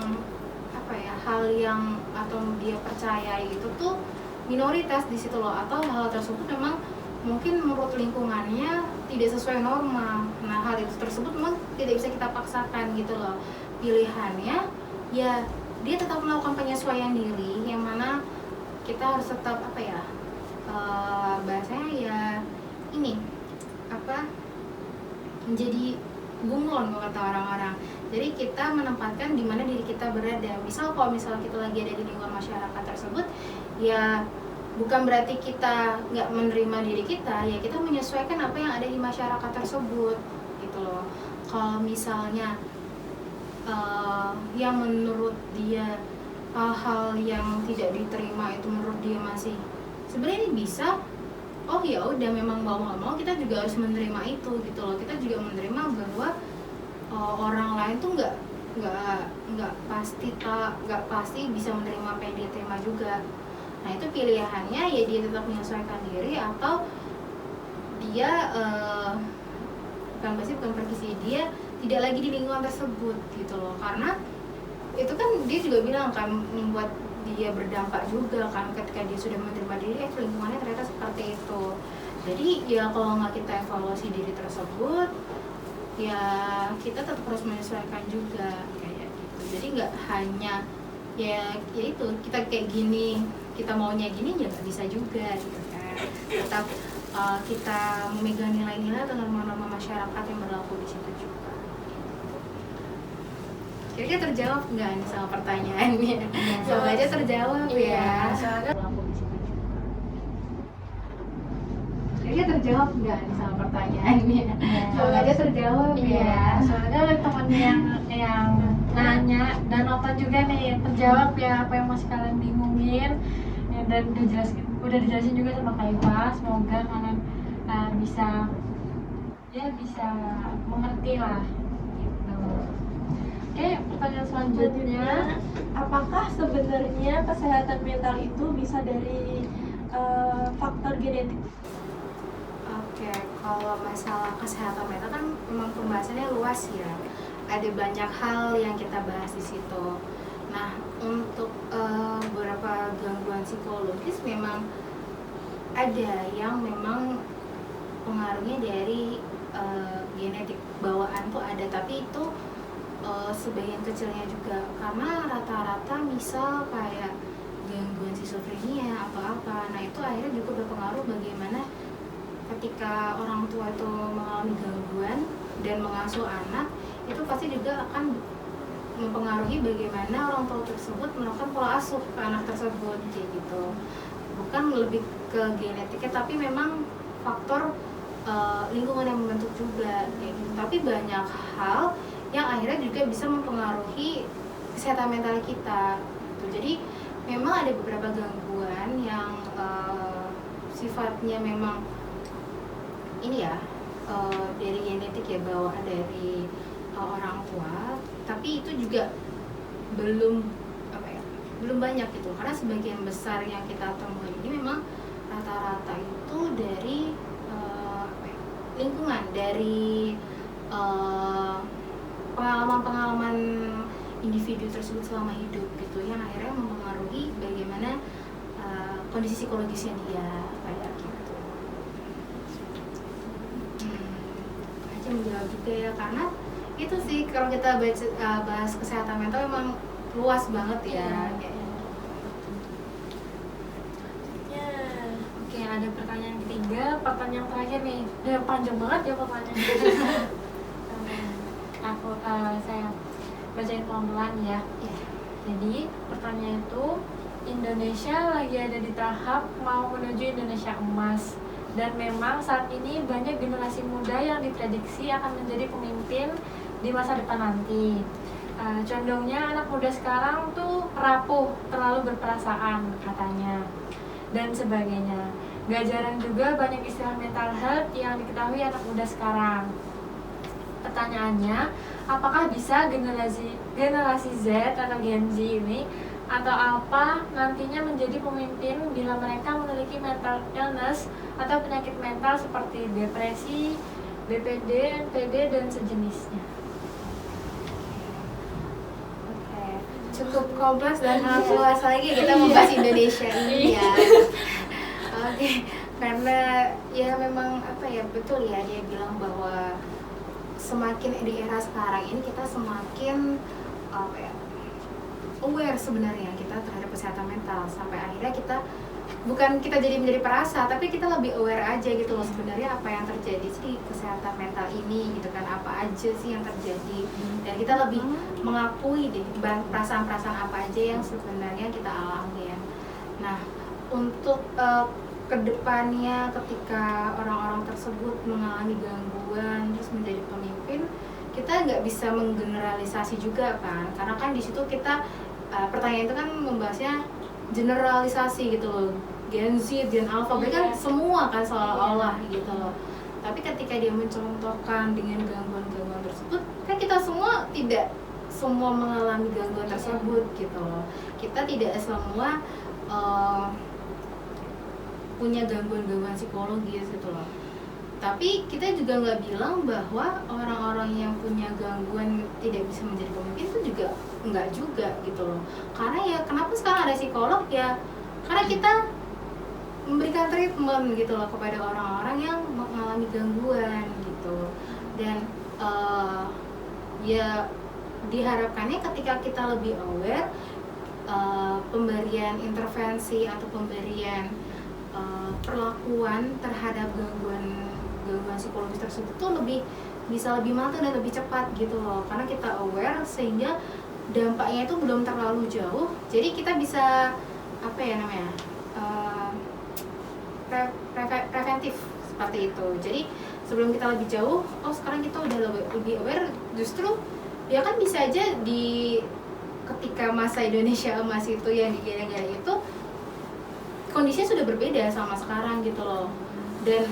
apa ya, hal yang atau dia percayai itu tuh minoritas di situ loh, atau hal tersebut memang mungkin menurut lingkungannya tidak sesuai norma. Nah hal itu tersebut memang tidak bisa kita paksakan gitu loh. Pilihannya ya dia tetap melakukan penyesuaian diri, yang mana kita harus tetap apa ya, bahasanya ya ini apa, menjadi bunglon kalau kata orang-orang. Jadi kita menempatkan di mana diri kita berada. Misal kalau kita lagi ada di lingkungan masyarakat tersebut, ya bukan berarti kita nggak menerima diri kita, ya kita menyesuaikan apa yang ada di masyarakat tersebut gitu loh. Kalau misalnya yang menurut dia hal-hal yang tidak diterima itu menurut dia masih sebenarnya ini bisa, oh ya udah, memang mau nggak mau kita juga harus menerima itu gitu loh. Kita juga menerima bahwa orang lain tuh nggak pasti bisa menerima apa yang dia terima juga. Nah itu pilihannya ya dia tetap menyesuaikan diri atau dia bukan pergi sih, dia tidak lagi di lingkungan tersebut gitu loh, karena itu kan dia juga bilang kan membuat dia berdampak juga kan ketika dia sudah menerima diri lingkungannya ternyata seperti itu. Jadi ya kalau nggak kita evaluasi diri tersebut ya kita tetap harus menyesuaikan juga kayak gitu. Jadi nggak hanya ya itu kita kayak gini, kita maunya gini ya nggak bisa juga gitu kan. Tetap kita memegang nilai-nilai atau norma-norma masyarakat yang berlaku di situ juga. Kira-kira terjawab nggak nih sama pertanyaannya? Semoga aja terjawab ya. Soalnya Kira-kira terjawab nggak nih sama pertanyaannya? Semoga aja terjawab ya. Soalnya ada teman yang nanya dan nonton juga nih, terjawab ya apa yang masih kalian bingungin ya, dan udah dijelasin juga sama Kak Iva. Semoga kalian bisa mengerti lah gitu. Oke, pertanyaan selanjutnya, apakah sebenarnya kesehatan mental itu bisa dari faktor genetik? Oke, kalau masalah kesehatan mental kan memang pembahasannya luas ya. Ada banyak hal yang kita bahas di situ. Nah, untuk beberapa gangguan psikologis memang ada yang memang pengaruhnya dari genetik bawaan tuh ada, tapi itu sebagian kecilnya juga, karena rata-rata misal kayak gangguan skizofrenia atau apa, nah itu akhirnya juga berpengaruh bagaimana ketika orang tua itu mengalami gangguan dan mengasuh anak, itu pasti juga akan mempengaruhi bagaimana orang tua tersebut melakukan pola asuh ke anak tersebut kayak gitu. Bukan lebih ke genetiknya, tapi memang faktor lingkungan yang membentuk juga kayak gitu. Tapi banyak hal yang akhirnya juga bisa mempengaruhi kesehatan mental kita gitu. Jadi memang ada beberapa gangguan yang sifatnya memang ini ya dari genetik ya, bawaan dari orang tua, tapi itu juga belum banyak gitu, karena sebagian besar yang kita temui ini memang rata-rata itu dari lingkungan, dari pengalaman-pengalaman individu tersebut selama hidup gitu, yang akhirnya mempengaruhi bagaimana kondisi psikologisnya dia kayak gitu. Aja menjawab juga ya, karena itu sih kalau kita bahas kesehatan mental memang luas banget ya. oke, ada pertanyaan ketiga, pertanyaan terakhir nih. Udah panjang banget ya pertanyaannya. Saya bacain pelan-pelan ya. Jadi pertanyaan itu, Indonesia lagi ada di tahap mau menuju Indonesia emas, dan memang saat ini banyak generasi muda yang diprediksi akan menjadi pemimpin di masa depan nanti. Condongnya anak muda sekarang tuh rapuh, terlalu berperasaan katanya, dan sebagainya. Gak jarang juga banyak istilah mental health yang diketahui anak muda sekarang. Pertanyaannya, apakah bisa generasi Z atau Gen Z ini atau apa nantinya menjadi pemimpin bila mereka memiliki mental illness atau penyakit mental seperti depresi, BPD, NPD, dan sejenisnya? Oke, cukup kompleks dan luas lagi kita membahas Indonesia ini ya. Oke, karena ya memang betul ya, dia bilang bahwa semakin di era sekarang ini kita semakin aware sebenarnya kita terhadap kesehatan mental, sampai akhirnya kita bukan kita jadi menjadi perasa, tapi kita lebih aware aja gitu loh sebenarnya apa yang terjadi sih kesehatan mental ini gitu kan, apa aja sih yang terjadi, dan kita lebih mengakui deh perasaan-perasaan apa aja yang sebenarnya kita alami ya. Nah, untuk kedepannya ketika orang-orang tersebut mengalami gangguan terus menjadi pemimpin, kita nggak bisa menggeneralisasi juga kan, karena kan di situ kita pertanyaan itu kan membahasnya generalisasi gitu loh, Gen Z, Gen Alpha, berarti kan semua kan seolah-olah gitu loh. Tapi ketika dia mencontohkan dengan gangguan-gangguan tersebut, kan kita semua tidak semua mengalami gangguan tersebut gitu loh. Kita tidak semua punya gangguan-gangguan psikologis gitu loh. Tapi kita juga nggak bilang bahwa orang-orang yang punya gangguan tidak bisa menjadi pemimpin itu juga nggak juga gitu loh. Karena ya kenapa sekarang ada psikolog ya? Karena kita memberikan treatment gitu loh kepada orang-orang yang mengalami gangguan gitu. Dan ya diharapkannya ketika kita lebih aware, pemberian intervensi atau pemberian perlakuan terhadap gangguan psikologis tersebut tuh bisa lebih matang dan lebih cepat gitu loh, karena kita aware sehingga dampaknya itu belum terlalu jauh, jadi kita bisa apa ya namanya preventif seperti itu. Jadi sebelum kita lebih jauh, oh sekarang kita udah lebih aware, justru ya kan bisa aja di ketika masa Indonesia emas itu yang di gara-gara itu kondisinya sudah berbeda sama sekarang gitu loh. Dan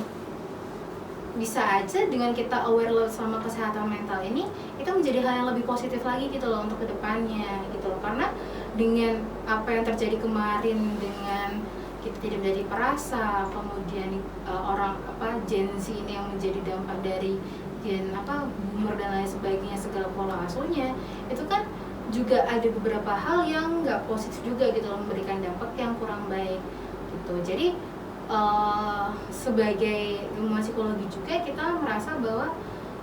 bisa aja dengan kita aware sama kesehatan mental ini, itu menjadi hal yang lebih positif lagi gitu loh untuk kedepannya gitu loh. Karena dengan apa yang terjadi kemarin, dengan kita tidak menjadi perasa, kemudian orang Gen Z ini yang menjadi dampak dari Gen boomer dan lain sebagainya, segala pola asuhnya, itu kan juga ada beberapa hal yang nggak positif juga gitu loh, memberikan dampak yang kurang baik gitu. Jadi sebagai ilmuwan psikologi juga kita merasa bahwa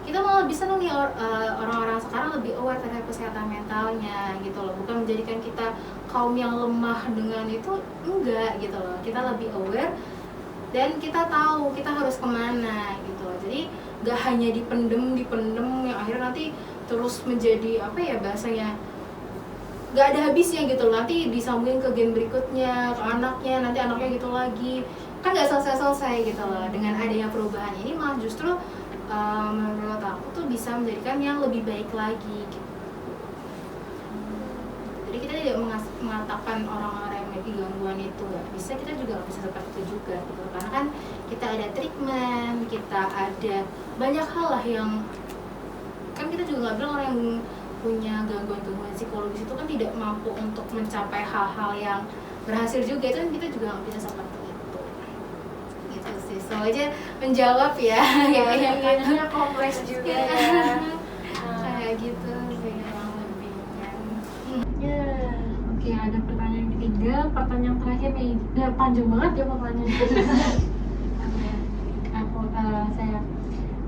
kita malah bisa nih orang-orang sekarang lebih aware terhadap kesehatan mentalnya gitu loh, bukan menjadikan kita kaum yang lemah dengan itu, enggak gitu loh. Kita lebih aware dan kita tahu kita harus kemana gitu loh. Jadi nggak hanya dipendem yang akhirnya nanti terus menjadi bahasanya nggak ada habisnya gitu loh. Nanti disambungin ke gen berikutnya, ke anaknya, nanti anaknya gitu lagi, kan nggak selesai gitu loh. Dengan adanya perubahan ini malah justru menurut aku tuh bisa menjadikan yang lebih baik lagi gitu. Jadi kita tidak mengatakan orang-orang yang memiliki gangguan itu nggak bisa, kita juga nggak bisa seperti itu juga gitu. Karena kan kita ada treatment, kita ada banyak hal lah yang kan kita juga nggak bilang orang yang punya gangguan psikologis itu kan tidak mampu untuk mencapai hal-hal yang berhasil juga, itu kan kita juga nggak bisa seperti itu gitu sih. So aja menjawab ya Kayaknya kompleks juga ya. kayak gitu sih kurang lebihnya. Oke, ada pertanyaan ketiga, pertanyaan terakhir nih. Udah panjang banget ya pertanyaannya. Saya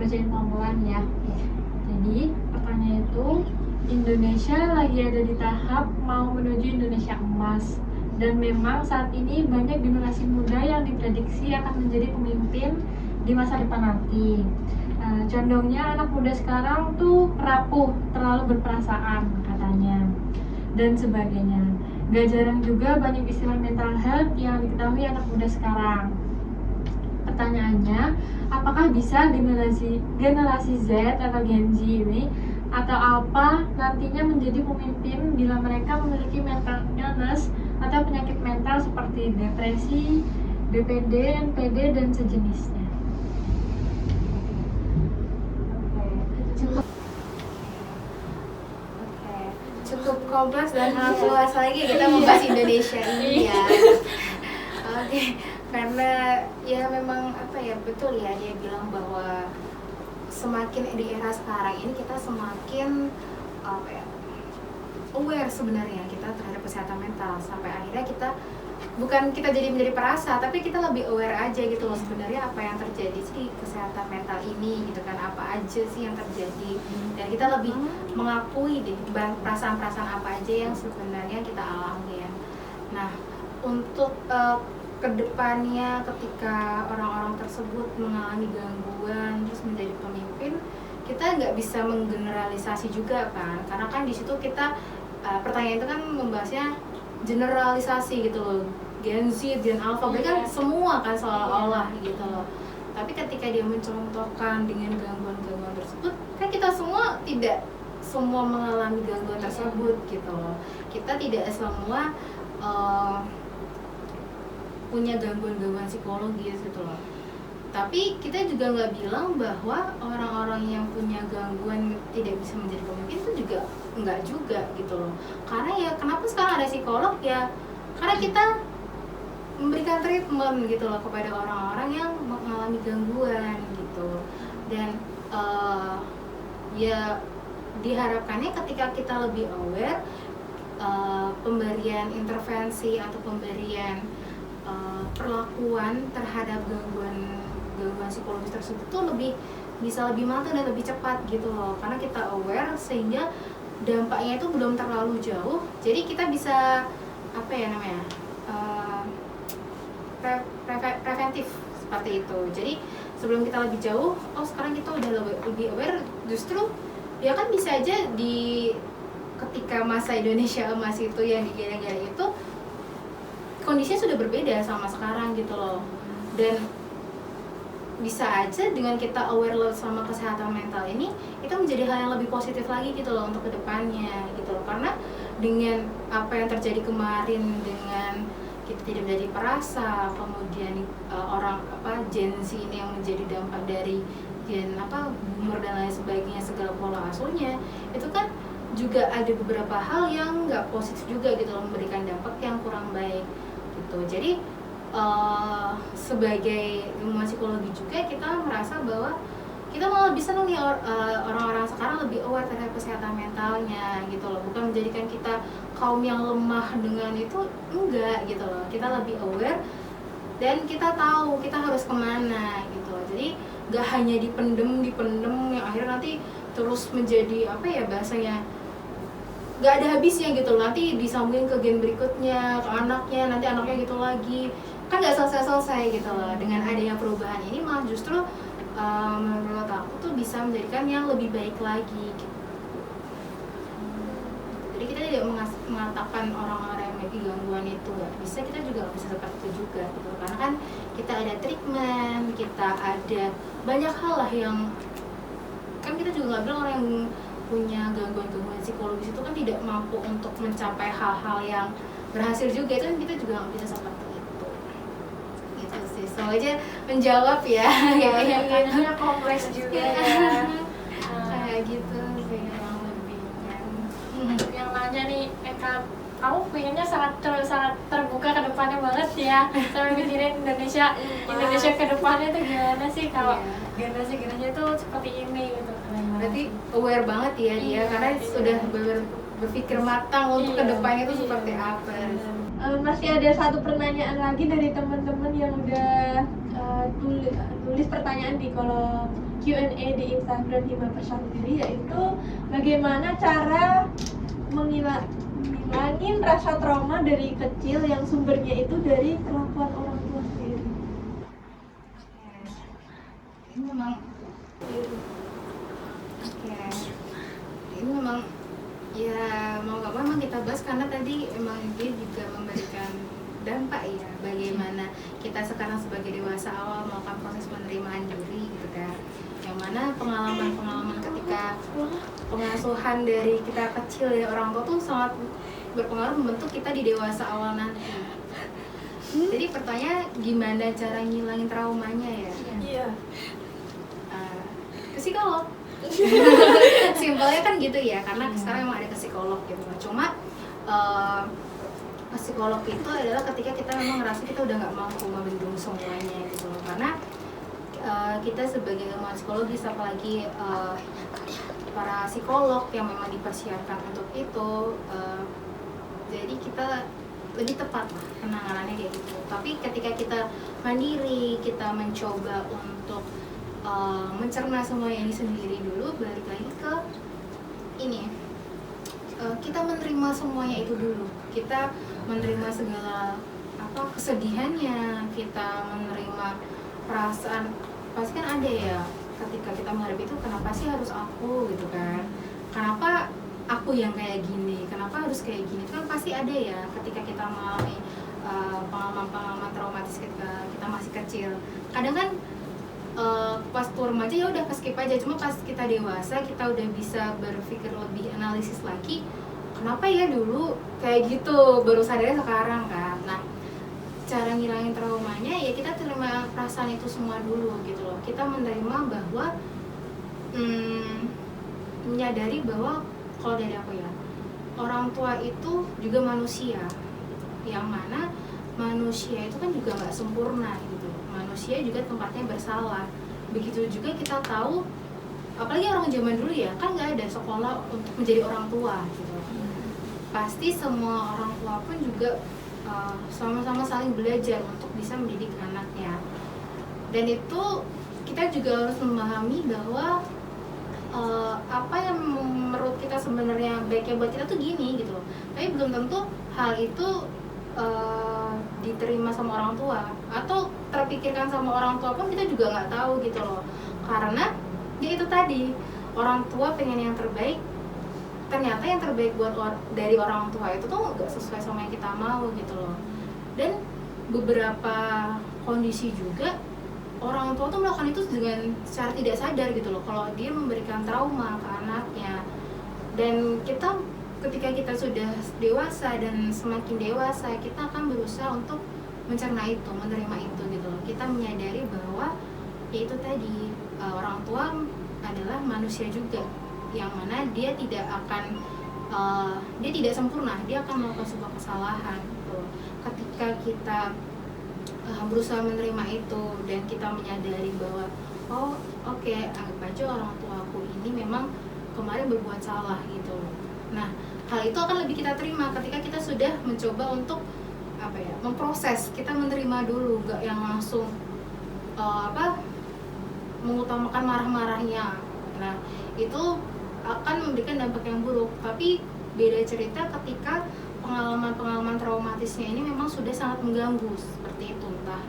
bacain pelan ya. Jadi pertanyaan itu, Indonesia lagi ada di tahap mau menuju Indonesia emas, dan memang saat ini banyak generasi muda yang diprediksi akan menjadi pemimpin di masa depan nanti. Condongnya anak muda sekarang tuh rapuh, terlalu berperasaan katanya, dan sebagainya. Gak jarang juga banyak istilah mental health yang diketahui anak muda sekarang. Pertanyaannya, apakah bisa generasi Z atau Gen Z ini atau apa nantinya menjadi pemimpin bila mereka memiliki mental illness atau penyakit mental seperti depresi, BPD, NPD, dan sejenisnya? Cukup kompleks dan luas lagi kita membahas Indonesia ini ya. Oke, karena ya memang betul ya, dia bilang bahwa semakin di era sekarang ini kita semakin aware sebenarnya kita terhadap kesehatan mental, sampai akhirnya kita bukan kita jadi menjadi perasa, tapi kita lebih aware aja gitu loh sebenarnya apa yang terjadi sih kesehatan mental ini gitu kan, apa aja sih yang terjadi, dan kita lebih mengakui deh perasaan-perasaan apa aja yang sebenarnya kita alami ya. Nah, untuk kedepannya ketika orang-orang tersebut mengalami gangguan terus menjadi pemimpin, kita nggak bisa menggeneralisasi juga kan, karena kan di situ kita pertanyaan itu kan membahasnya generalisasi gitu loh, Gen Z, Gen Alpha, mereka kan semua kan seolah-olah gitu loh. Tapi ketika dia mencontohkan dengan gangguan-gangguan tersebut, kan kita semua tidak semua mengalami gangguan tersebut gitu loh. Kita tidak semua punya gangguan-gangguan psikologis gitu loh. Tapi kita juga nggak bilang bahwa orang-orang yang punya gangguan tidak bisa menjadi pemimpin, itu juga nggak juga gitu loh. Karena ya kenapa sekarang ada psikolog ya, karena kita memberikan treatment gitu loh kepada orang-orang yang mengalami gangguan gitu. Dan ya diharapkannya ketika kita lebih aware, pemberian intervensi atau pemberian perlakuan terhadap gangguan psikologis tersebut tuh bisa lebih matang dan lebih cepat gitu loh, karena kita aware sehingga dampaknya itu belum terlalu jauh. Jadi kita bisa apa ya namanya, preventif seperti itu. Jadi sebelum kita lebih jauh, oh sekarang kita udah lebih aware, justru ya kan bisa aja di ketika masa Indonesia emas itu yang di gara-gara itu kondisinya sudah berbeda sama sekarang gitu loh. Dan bisa aja dengan kita aware sama kesehatan mental ini, itu menjadi hal yang lebih positif lagi gitu loh untuk kedepannya gitu loh. Karena dengan apa yang terjadi kemarin, dengan kita tidak menjadi perasa, kemudian orang Gen Z ini yang menjadi dampak dari gen boomer dan lain sebagainya, segala pola asuhnya, itu kan juga ada beberapa hal yang nggak positif juga gitu loh, memberikan dampak yang kurang baik gitu. Jadi sebagai ilmuwan psikologi juga kita merasa bahwa kita malah bisa nih orang-orang sekarang lebih aware terhadap kesehatan mentalnya gitu loh, bukan menjadikan kita kaum yang lemah dengan itu, enggak gitu loh. Kita lebih aware dan kita tahu kita harus kemana gitu loh. Jadi nggak hanya dipendem yang akhirnya nanti terus menjadi apa ya bahasanya, nggak ada habisnya gitu loh. Nanti disambungin ke gen berikutnya, ke anaknya, nanti anaknya gitu lagi, kan nggak selesai gitu loh. Dengan adanya perubahan ini malah justru menurut aku tuh bisa menjadikan yang lebih baik lagi gitu. Jadi kita tidak mengatakan orang-orang yang memiliki gangguan itu nggak bisa, kita juga nggak bisa seperti itu juga gitu. Karena kan kita ada treatment, kita ada banyak hal lah yang kan kita juga nggak bilang orang yang punya gangguan psikologis itu kan tidak mampu untuk mencapai hal-hal yang berhasil juga, itu kan kita juga nggak bisa seperti itu gitu sih. So aja menjawab ya Kayaknya kompleks juga ya. kayak gitu sih yang lebihnya. Untuk yang nanya nih, kamu pengennya sangat terbuka ke depannya banget ya, sampai mikirin Indonesia ke depannya tuh gimana sih kalau generasi itu seperti ini gitu. Berarti aware banget ya dia, karena sudah berpikir matang untuk kedepannya itu seperti apa. Masih ada satu pertanyaan lagi dari teman-teman yang udah tulis pertanyaan di kolom Q&A di Instagram Hima Persandiri, yaitu bagaimana cara menghilangin rasa trauma dari kecil yang sumbernya itu dari kelakuan orang tua sendiri. Ini memang ini memang ya mau gak mau memang kita bahas karena tadi emang dia juga memberikan dampak ya, bagaimana kita sekarang sebagai dewasa awal melakukan proses penerimaan diri gitu kan, yang mana pengalaman ketika pengasuhan dari kita kecil ya orang tua tuh sangat berpengaruh membentuk kita di dewasa awal nanti. Jadi pertanyaan gimana cara ngilangin traumanya ya? Iya. Ke psikolog. Simpelnya kan gitu ya, karena sekarang emang ada ke psikolog gitu. Cuma psikolog itu adalah ketika kita memang ngerasa kita udah nggak mampu membendung semuanya gitu loh. Karena kita sebagai ilmuwan psikologis, apalagi para psikolog yang memang dipersiapkan untuk itu, jadi kita lebih tepat lah penanganannya kayak gitu. Tapi ketika kita mandiri, kita mencoba untuk mencerna semua ini sendiri dulu, balik lagi ke ini, kita menerima semuanya itu dulu, kita menerima segala kesedihannya, kita menerima perasaan. Pasti kan ada ya ketika kita menghadapi itu, kenapa sih harus aku gitu kan, kenapa aku yang kayak gini, kenapa harus kayak gini, itu kan pasti ada ya ketika kita mengalami pengalaman traumatis ketika kita masih kecil. Kadang kan pas remaja ya udah skip aja, cuma pas kita dewasa kita udah bisa berpikir lebih analisis lagi, kenapa ya dulu kayak gitu, baru sadarnya sekarang kan. Nah, cara ngilangin traumanya ya kita terima perasaan itu semua dulu gitu loh. Kita menerima bahwa menyadari bahwa kalau dari aku ya, orang tua itu juga manusia, yang mana manusia itu kan juga nggak sempurna gitu. Manusia juga tempatnya bersalah. Begitu juga kita tahu, apalagi orang zaman dulu ya, kan nggak ada sekolah untuk menjadi orang tua gitu. Pasti semua orang tua pun juga sama-sama saling belajar untuk bisa mendidik anaknya. Dan itu kita juga harus memahami bahwa apa yang menurut kita sebenarnya baiknya buat kita tuh gini gitu. Tapi belum tentu hal itu diterima sama orang tua atau terpikirkan sama orang tua pun kita juga nggak tahu gitu loh. Karena ya itu tadi, orang tua pengen yang terbaik, ternyata yang terbaik buat dari orang tua itu tuh nggak sesuai sama yang kita mau gitu loh. Dan beberapa kondisi juga orang tua tuh melakukan itu dengan secara tidak sadar gitu loh, kalau dia memberikan trauma ke anaknya. Dan kita ketika kita sudah dewasa dan semakin dewasa, kita akan berusaha untuk mencerna itu, menerima itu gitu loh. Kita menyadari bahwa ya itu tadi, orang tua adalah manusia juga, yang mana dia tidak akan dia tidak sempurna, dia akan melakukan sebuah kesalahan gitu. Ketika kita berusaha menerima itu dan kita menyadari bahwa oh oke, anggap aja orang tuaku ini memang kemarin berbuat salah gitu. Nah, hal itu akan lebih kita terima ketika kita sudah mencoba untuk memproses, kita menerima dulu, gak yang langsung mengutamakan marah-marahnya. Nah, itu akan memberikan dampak yang buruk. Tapi beda cerita ketika pengalaman-pengalaman traumatisnya ini memang sudah sangat mengganggu seperti itu. Entah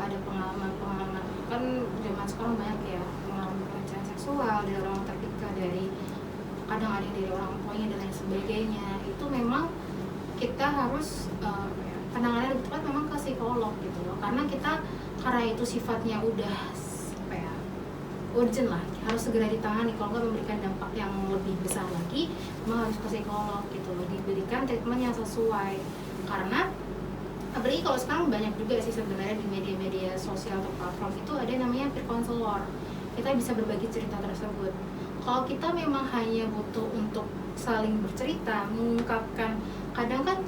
ada pengalaman-pengalaman, kan zaman sekarang banyak ya, pengalaman pelecehan seksual dari orang terdekat, dari kadang ada dari orang tuanya dan lain sebagainya. Itu memang kita harus penanganan lebih tepat memang ke psikolog gitu loh. Karena itu sifatnya udah urgent lah, harus segera ditangani. Kalau nggak memberikan dampak yang lebih besar lagi, memang harus ke psikolog gitu loh, diberikan treatment yang sesuai. Karena apalagi kalau sekarang banyak juga sih sebenarnya di media-media sosial atau platform itu ada namanya peer counselor. Kita bisa berbagi cerita tersebut. Kalau kita memang hanya butuh untuk saling bercerita, mengungkapkan, kadang kan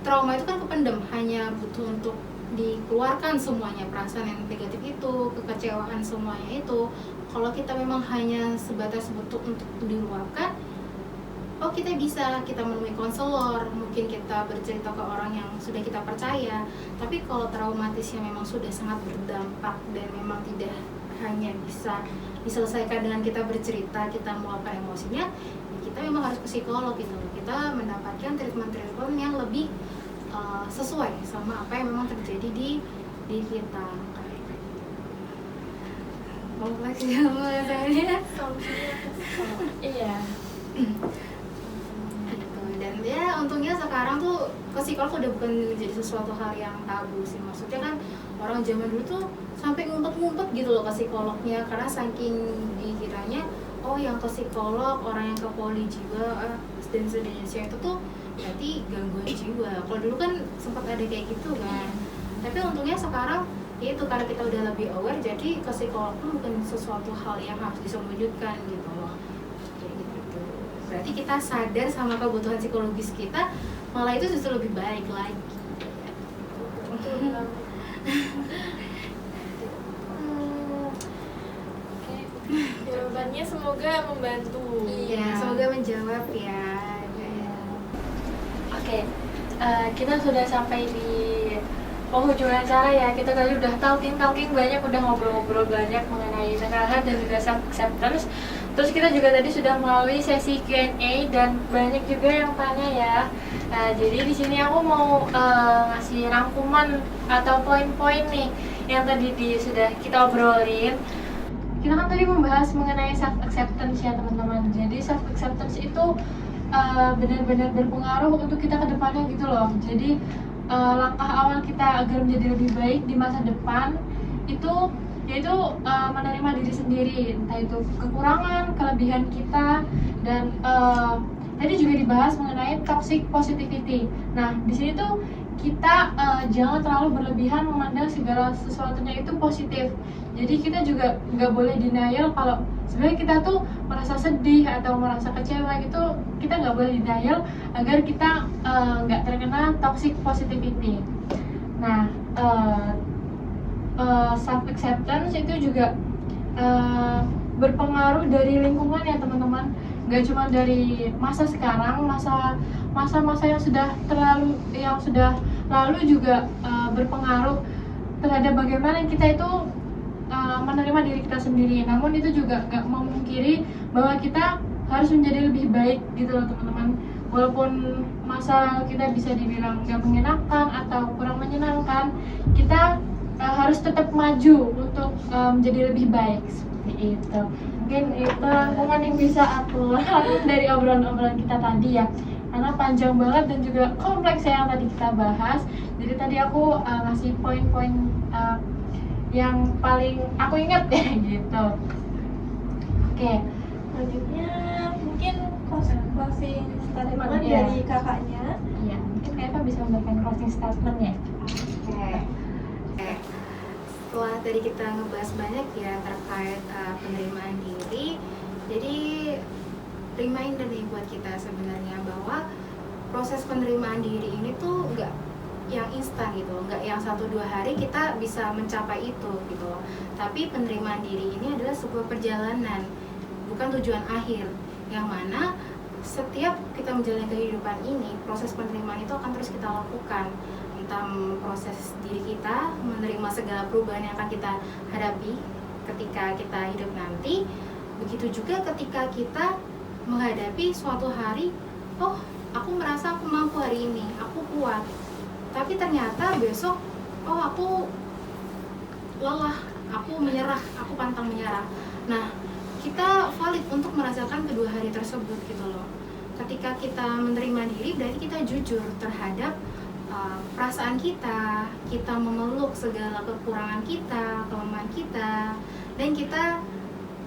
trauma itu kan kependem, hanya butuh untuk dikeluarkan semuanya, perasaan yang negatif itu, kekecewaan semuanya itu. Kalau kita memang hanya sebatas butuh untuk diluapkan, kita menemui konselor, mungkin kita bercerita ke orang yang sudah kita percaya. Tapi kalau traumatisnya memang sudah sangat berdampak dan memang tidak hanya bisa diselesaikan dengan kita bercerita, kita meluapkan emosinya, kita memang harus ke psikolog gitu. Kita mendapatkan treatment yang lebih sesuai sama apa yang memang terjadi di kita. Kompleks ya bahasanya. Iya. Gitu. Dan ya untungnya sekarang tuh ke psikolog udah bukan menjadi sesuatu hal yang tabu sih. Maksudnya kan orang zaman dulu tuh sampai ngumpet-ngumpet gitu loh ke psikolognya, karena saking dikiranya oh yang ke psikolog orang yang ke poli jiwa dan sejenisnya itu tuh berarti gangguan jiwa. Kalau dulu kan sempat ada kayak gitu kan. Tapi untungnya sekarang ya itu, karena kita udah lebih aware, jadi ke psikolog pun bukan sesuatu hal yang harus disembunyikan gitu loh. Kayak gitu. Berarti kita sadar sama kebutuhan psikologis kita, malah itu justru lebih baik lagi. Jawabannya semoga membantu. Iya, semoga menjawab ya. Oke, kita sudah sampai di penghujung acara ya. Kita tadi udah talking banyak, udah ngobrol-ngobrol banyak mengenai mental health dan juga self acceptance. Terus kita juga tadi sudah melalui sesi Q&A dan banyak juga yang tanya ya. Jadi di sini aku mau ngasih rangkuman atau poin-poin nih yang tadi sudah kita obrolin. Kita kan tadi membahas mengenai self acceptance ya teman-teman. Jadi self acceptance itu benar-benar berpengaruh untuk kita ke depannya gitu loh. Jadi langkah awal kita agar menjadi lebih baik di masa depan itu yaitu menerima diri sendiri, entah itu kekurangan, kelebihan kita, dan tadi juga dibahas mengenai toxic positivity. Nah, di sini tuh kita jangan terlalu berlebihan memandang segala sesuatunya itu positif. Jadi kita juga nggak boleh denial kalau sebenarnya kita tuh merasa sedih atau merasa kecewa gitu, kita nggak boleh denial agar kita nggak terkena toxic positivity. Nah, self acceptance itu juga berpengaruh dari lingkungan ya teman-teman. Gak cuma dari masa sekarang, masa-masa yang sudah lalu juga berpengaruh terhadap bagaimana kita itu menerima diri kita sendiri. Namun itu juga gak memungkiri bahwa kita harus menjadi lebih baik gitu loh teman-teman. Walaupun masa kita bisa dibilang gak menyenangkan atau kurang menyenangkan, kita harus tetap maju untuk menjadi lebih baik seperti itu. Mungkin itu rangkuman yang bisa aku rangkum dari obrolan-obrolan kita tadi ya, karena panjang banget dan juga kompleks ya yang tadi kita bahas. Jadi tadi aku ngasih poin-poin yang paling aku ingat ya gitu. Oke. Selanjutnya mungkin closing statement Iya. dari kakaknya. Iya, mungkin Eva bisa memberikan closing statement ya. Oke. Setelah tadi kita ngebahas banyak ya terkait penerimaan diri, jadi reminder nih buat kita sebenarnya bahwa proses penerimaan diri ini tuh nggak yang instan gitu, nggak yang 1-2 hari kita bisa mencapai itu gitu. Tapi penerimaan diri ini adalah sebuah perjalanan, bukan tujuan akhir, yang mana setiap kita menjalani kehidupan ini, proses penerimaan itu akan terus kita lakukan. Entah proses diri kita menerima segala perubahan yang akan kita hadapi ketika kita hidup nanti, begitu juga ketika kita menghadapi suatu hari, oh aku merasa aku mampu hari ini, aku kuat, tapi ternyata besok, oh aku lelah, aku menyerah, aku pantang menyerah. Nah, kita valid untuk merasakan kedua hari tersebut gitu loh. Ketika kita menerima diri, berarti kita jujur terhadap perasaan kita memeluk segala kekurangan kita, kelemahan kita, dan kita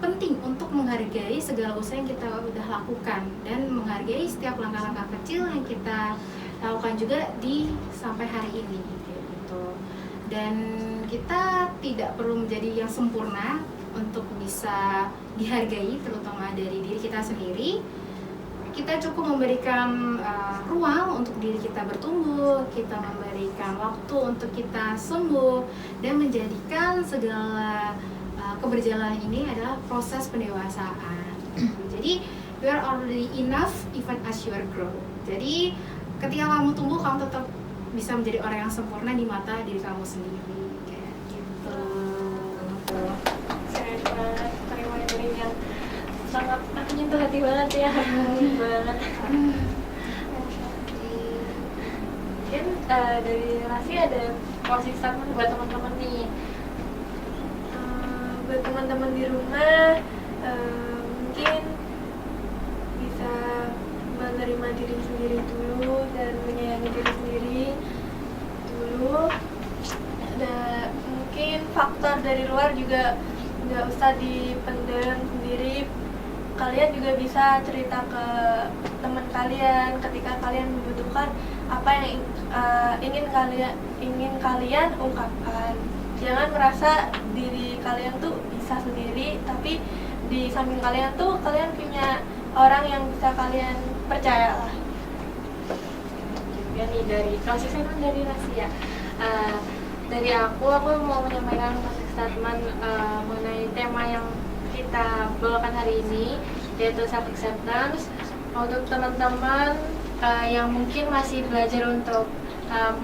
penting untuk menghargai segala usaha yang kita udah lakukan dan menghargai setiap langkah-langkah kecil yang kita lakukan juga di sampai hari ini gitu. Dan kita tidak perlu menjadi yang sempurna untuk bisa dihargai, terutama dari diri kita sendiri. Kita cukup memberikan ruang untuk diri kita bertumbuh, kita memberikan waktu untuk kita sembuh, dan menjadikan segala keberjalanan ini adalah proses pendewasaan. Jadi you are already enough even as you are grow. Jadi ketika kamu tumbuh, kamu tetap bisa menjadi orang yang sempurna di mata diri kamu sendiri. Kayak gitu. Keren banget, reminder yang sangat menyentuh hati banget ya. Banget. Mungkin dari Rasi ada closing statement buat teman-teman nih. Buat teman-teman di rumah, mungkin bisa menerima diri sendiri dulu dan menyayangi diri sendiri dulu. Dan mungkin faktor dari luar juga nggak usah dipendam sendiri. Kalian juga bisa cerita ke teman kalian ketika kalian membutuhkan apa yang ingin kalian ungkapkan. Jangan merasa diri kalian tuh bisa sendiri, tapi di samping kalian tuh kalian punya orang yang bisa kalian percaya lah. Juga nih dari closing statement dari Rasia. Dari aku mau menyampaikan closing statement mengenai tema yang kita bawakan hari ini, yaitu self acceptance. Untuk teman-teman yang mungkin masih belajar untuk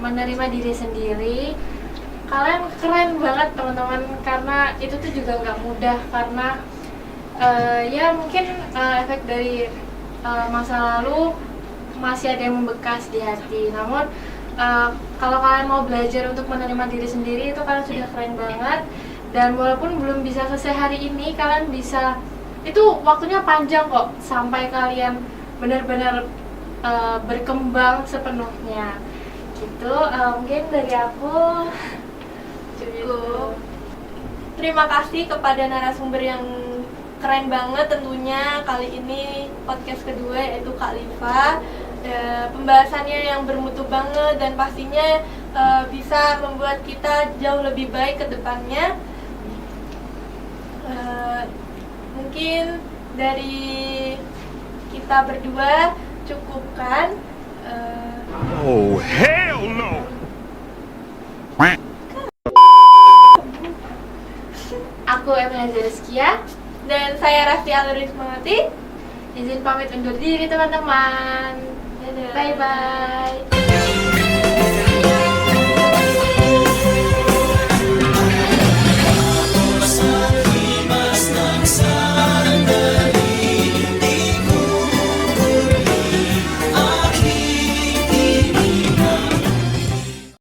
menerima diri sendiri, kalian keren banget teman-teman, karena itu tuh juga nggak mudah, karena ya mungkin efek dari masa lalu masih ada yang membekas di hati. Namun kalau kalian mau belajar untuk menerima diri sendiri, itu kalian sudah keren banget. Dan walaupun belum bisa selesai hari ini, kalian bisa, itu waktunya panjang kok sampai kalian benar-benar berkembang sepenuhnya gitu. Mungkin dari aku Cukup. Terima kasih kepada narasumber yang keren banget tentunya kali ini, podcast kedua yaitu Kak Liva. Pembahasannya yang bermutu banget dan pastinya bisa membuat kita jauh lebih baik ke depannya. Mungkin dari kita berdua cukupkan. Oh, hell no! Saya Raffi Aluri Semangati. Izin pamit undur diri teman-teman. Dadah. Bye bye.